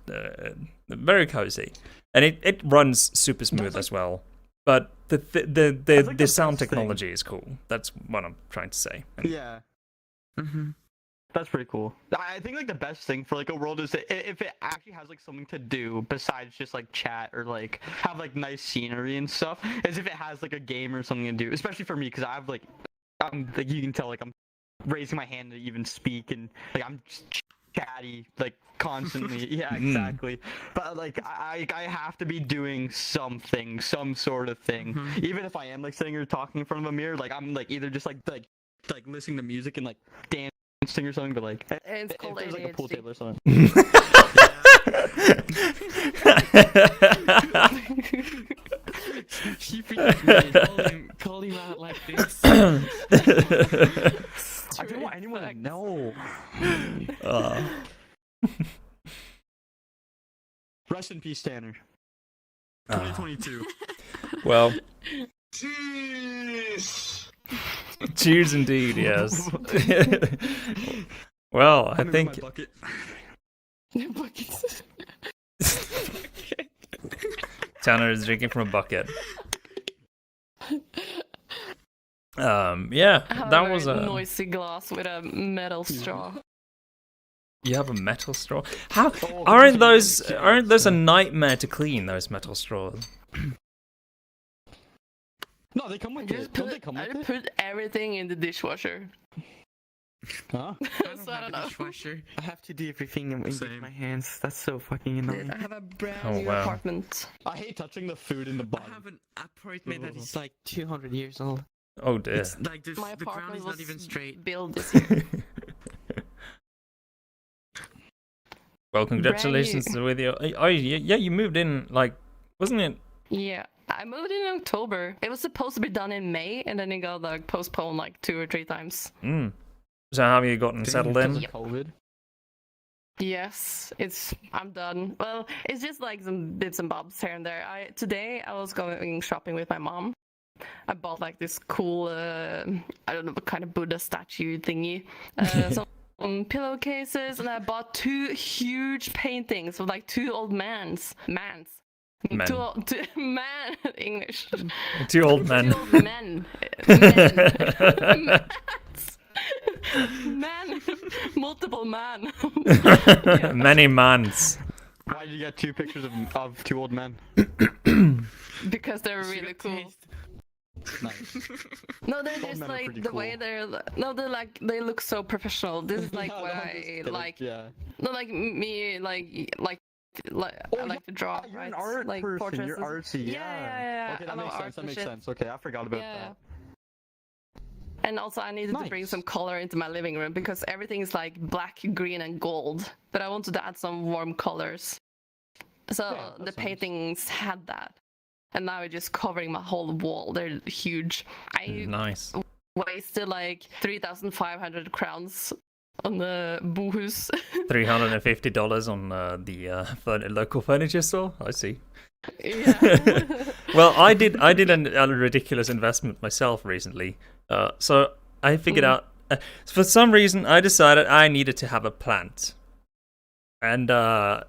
Very cozy, and it runs super smooth as well. But the sound technology is cool. That's what I'm trying to say. Yeah. Mm-hmm. That's pretty cool. I think like the best thing for like a world is that if it actually has like something to do besides just like chat or like have like nice scenery and stuff, is if it has like a game or something to do. Especially for me, because I'm like you can tell like I'm raising my hand to even speak, and like I'm just chatty like constantly. Yeah, exactly. But like I have to be doing something, some sort of thing. Even if I am like sitting here talking in front of a mirror, like I'm like either just like listening to music and like dancing or something, but like it's if called there's like a pool table or something. She freaking called him out like this. I don't want anyone to know. Rest in peace, Tanner. 2022. Well, Jeez. cheers indeed, yes. Well, I think... Buckets. Tanner is drinking from a bucket. Yeah, that was a noisy glass with a metal straw. You have a metal straw? How aren't those a nightmare to clean, those metal straws? No, they come with it. Don't they come with it? Put everything in the dishwasher. Huh? So I don't know. Dishwasher. I have to do everything with Same. my hands. That's so fucking annoying. I have a brand Oh, new wow. apartment. I hate touching the food in the I bottom. have an apartment that is It's like 200 years old. Oh dear. it's like My the ground apartment is was not even straight. built this year. Well, congratulations with your. Oh, yeah, you moved in like, wasn't it? Yeah, I moved in October. It was supposed to be done in May, and then it got like postponed like 2 or 3 times. Mm. So have you gotten settled in? Because of COVID. Yes, I'm done. Well, it's just like some bits and bobs here and there. Today I was going shopping with my mom. I bought like this cool, I don't know what kind of Buddha statue thingy. Some pillowcases, and I bought 2 huge paintings of like 2 old mans. Men. Two man English. 2 old men. 2 old men. Men. Man, multiple man. Many mans. Why did you get 2 pictures of 2 old men? Because they're really cool. Nice. No, they're Old just men are like pretty the way cool. they're like they look so professional. This is like Yeah, what no, I'm I just kidding. like. Yeah. No, like me, like I like to draw. You're right? an art like person. portraits. You're artsy. Yeah. Okay, I that love makes art sense. That and makes shit. sense. Okay, I forgot about Yeah. that. And also, I needed to bring Nice. some color into my living room because everything is like black, green, and gold. But I wanted to add some warm colors. So Yeah, that the sounds- paintings had that. And now it's just covering my whole wall. They're huge. I Nice. wasted like 3,500 crowns on the Boohus. $350 on the local furniture store. I see. Yeah. Well, I did a ridiculous investment myself recently. So I figured out. For some reason, I decided I needed to have a plant, and I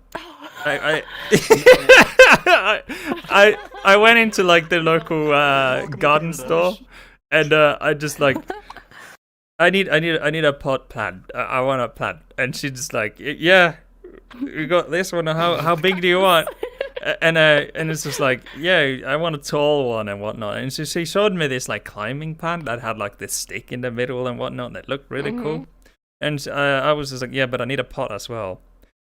went into like the local garden store, and I just like. I need a pot plant. I want a plant, and she's just like, yeah, we got this one. How big do you want? And it's just like, yeah, I want a tall one and whatnot. And so she showed me this like climbing plant that had like this stick in the middle and whatnot that looked really cool. And I was just like, yeah, but I need a pot as well.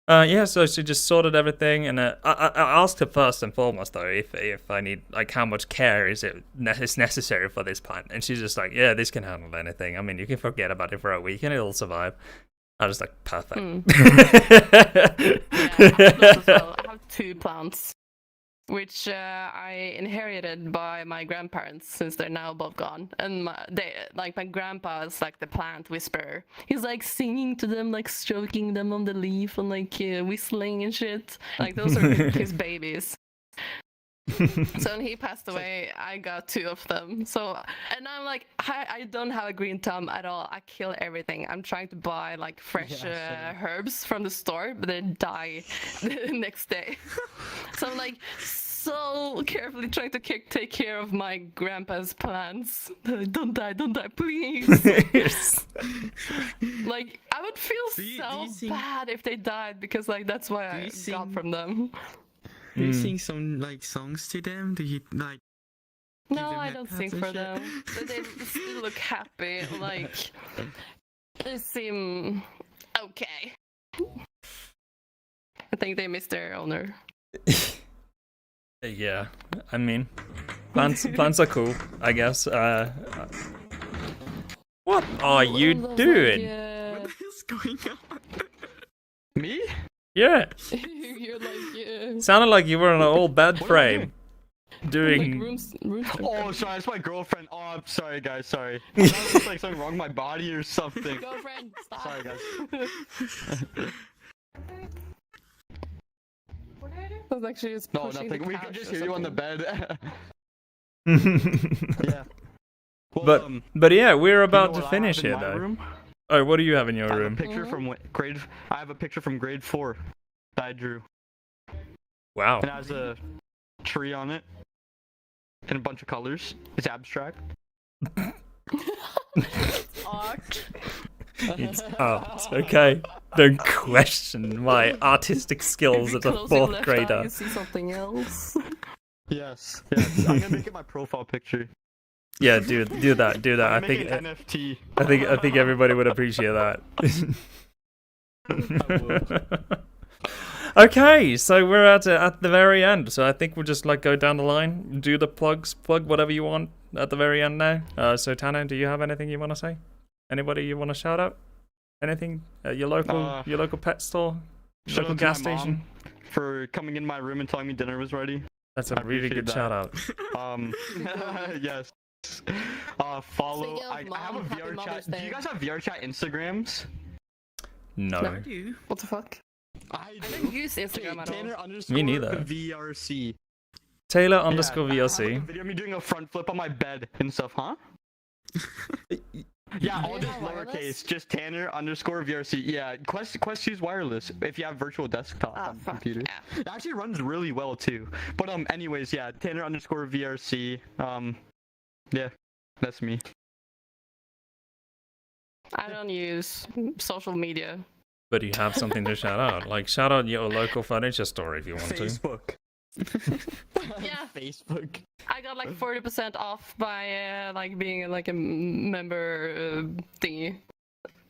Yeah, so she just sorted everything, and I asked her first and foremost though if I need like how much care is necessary for this plant, and she's just like, yeah, this can handle anything. I mean, you can forget about it for a week and it'll survive. I was like, perfect. Yeah, I have those as well. I have 2 plants, which I inherited by my grandparents since they're now both gone. And my grandpa is like the plant whisperer. He's like singing to them, like stroking them on the leaf and like whistling and shit. Like those are his babies. So when he passed away, I got 2 of them. So, and I'm like, I don't have a green thumb at all. I kill everything. I'm trying to buy like fresh herbs from the store, but they die the next day. So I'm like so carefully trying to take care of my grandpa's plants. Don't die, please. Like I would feel Do you so sing- bad if they died because like that's why I you got sing- from them. Do you sing some like songs to them? Do you like? No, them I head don't pats sing and for shit? them. But they still look happy. Like they seem okay. I think they miss their owner. Yeah, I mean, plants are cool, I guess. What are you doing? What is going on? Me? Yeah, You're like, sounded like you were in an old bed What are you frame. like Doing. room Oh, sorry, it's my girlfriend. Oh, I'm sorry, guys. Sorry. I thought it was like something wrong with my body or something. Girlfriend, stop. Sorry, guys. That's actually just No, pushing nothing. the We couch could just or hear you on the something. bed. Yeah. Well, but yeah, we're you know about what to I finish have in here my though. room? Oh, what do you have in your I have a room? picture from grade. I have a picture from grade 4 that I drew. Wow. It has a tree on it and a bunch of colors. It's abstract. Art. It's art, okay? Don't question my artistic skills as a Close your 4th left eye, grader. you see something else. Yes. Yes. I'm gonna make it my profile picture. Yeah, do that. I Make think an NFT. I think everybody would appreciate that. I will. Okay, so we're at the very end. So I think we'll just like go down the line, do the plug whatever you want at the very end now. So Tanner, do you have anything you want to say? Anybody you want to shout out? Anything? Your local pet store, Shout local out to gas my mom station. for coming in my room and telling me dinner was ready. That's a I really appreciate good shout out. Yes. Follow. Speaking of I have a mom, happy VR Mother's chat. Do Day. you guys have VR chat Instagrams? No. No. You? What the fuck? I I don't use Instagram at all. Tanner _ Me neither. VRC. Taylor Yeah, _ I have, like, a VRC. video of me doing a front flip on my bed and stuff, huh? Yeah, all you just have wireless? lowercase, just Tanner _ VRC. Yeah, Quest use wireless if you have virtual desktop Ah, on the fuck, computer. yeah. It actually runs really well too. But anyways, yeah, Tanner _ VRC. Yeah, that's me. I don't use social media. But you have something to shout out. Like shout out your local furniture store if you want to. Facebook. Yeah. Facebook. I got like 40% off by like being like a member thingy.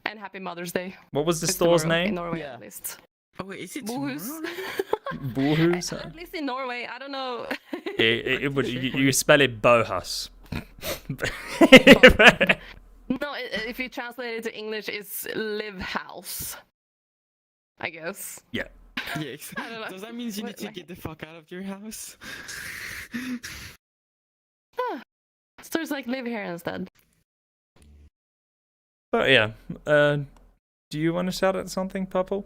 And happy Mother's Day. What was the It's store's tomorrow, in name? Norway Yeah. at least. Oh wait, is it Boohoo's. tomorrow? Boohoo's? At least in Norway, I don't know. It would you spell it Bohus. No, if you translate it to English, it's live house. I guess. Yeah. Yes. I don't know. Does that mean you need to Like- get the fuck out of your house? So there's like live here instead. But yeah, do you want to shout out something, Purple?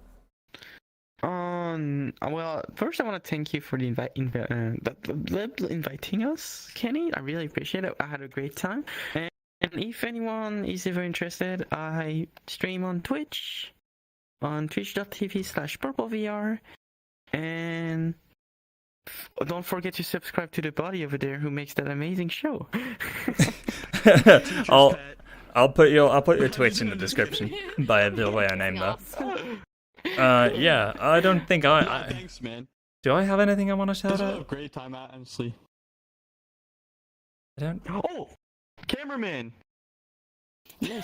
Well, first I want to thank you for the inviting us, Kenny. I really appreciate it. I had a great time. And if anyone is ever interested, I stream on Twitch, on twitch.tv/purplevr. And don't forget to subscribe to the buddy over there who makes that amazing show. I'll put your Twitch in the description by the way I name that. Yeah, I don't think I Thanks, man. do. I have anything I want to This shout was a out? great time, honestly. I don't. Oh, cameraman.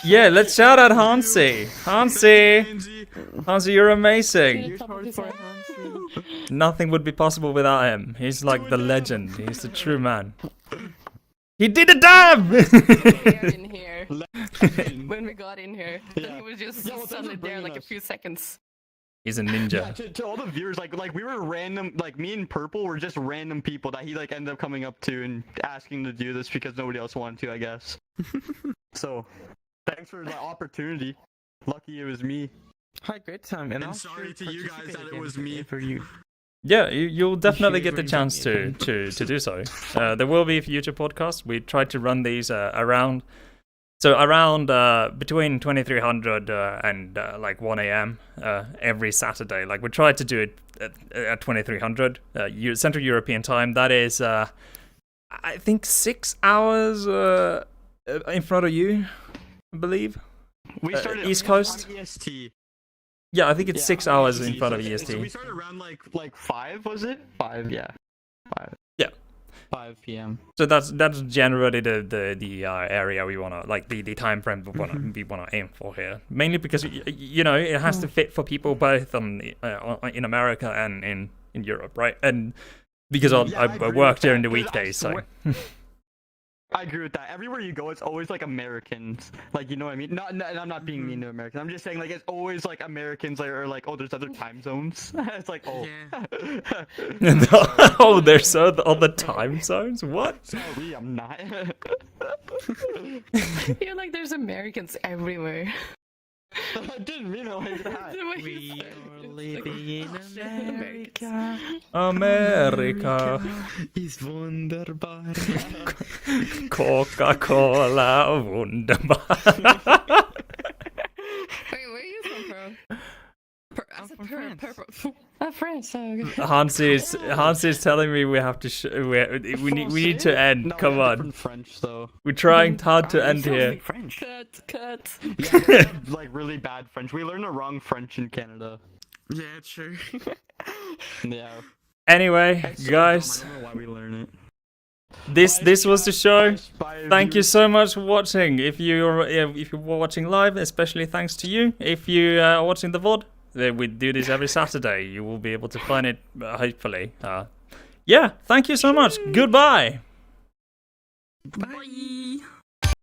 Yeah, let's shout out Hansi. Hansi, you're amazing. Nothing would be possible without him. He's like the legend. He's the true man. He did a dab! in here. When we got in here, Yeah. and he was just Yeah, well, thanks suddenly for there bringing like a us. few seconds. He's a Yeah, ninja. to all the viewers, like we were random, like me and Purple were just random people that he like ended up coming up to and asking to do this because nobody else wanted to, I guess. So, thanks for the opportunity. Lucky it was me. Hi, great time. And I'm I'll sorry sure to you guys participate that it again was me. For you. Yeah, you'll definitely get the bring chance to do so. There will be future podcasts. We try to run these around between 2300 and like 1 a.m. Every Saturday. Like we try to do it at 2300 Central European time. That is, I think 6 hours in front of you, I believe. We started East on Coast? EST. Yeah, I think it's Yeah, 6 on hours EST. in front of So we EST. started around like 5, was it? 5, yeah. 5. Yeah. 5 p.m. So that's generally the area we wanna like the time frame we wanna aim for here. Mainly because you know it has to fit for people both in America and in Europe, right? And because Yeah, I I agree work with during that, the 'cause I weekdays, so swear- I agree with that. Everywhere you go, it's always like Americans. Like, you know what I mean? And I'm not being mean to Americans. I'm just saying, like, it's always like Americans are like, oh, there's other time zones. It's like, oh. oh, there's other time zones. What? Sorry, I'm not. You're like, there's Americans everywhere. I didn't mean it like that. The way you We said it, are it's living like, in Americans. America. America, Ist wunderbar. Coca-Cola, wunderbar. Wait, where are you from? I said from France. France. Oh, okay. Hansi is telling me we have to we need to end. No, Come we have on, different French, though. we're trying hard to end Sounds here. like French. Cut. Yeah, we have, like really bad French. We learned the wrong French in Canada. Yeah, true. Yeah. Anyway, It's so guys. dumb, I don't know why we learn it. This was the show. Bye, Thank you viewers. so much for watching. If you're watching live, especially thanks to you. If you are watching the VOD, we do this every Saturday. You will be able to find it hopefully. Yeah, thank you so much. Goodbye. Bye.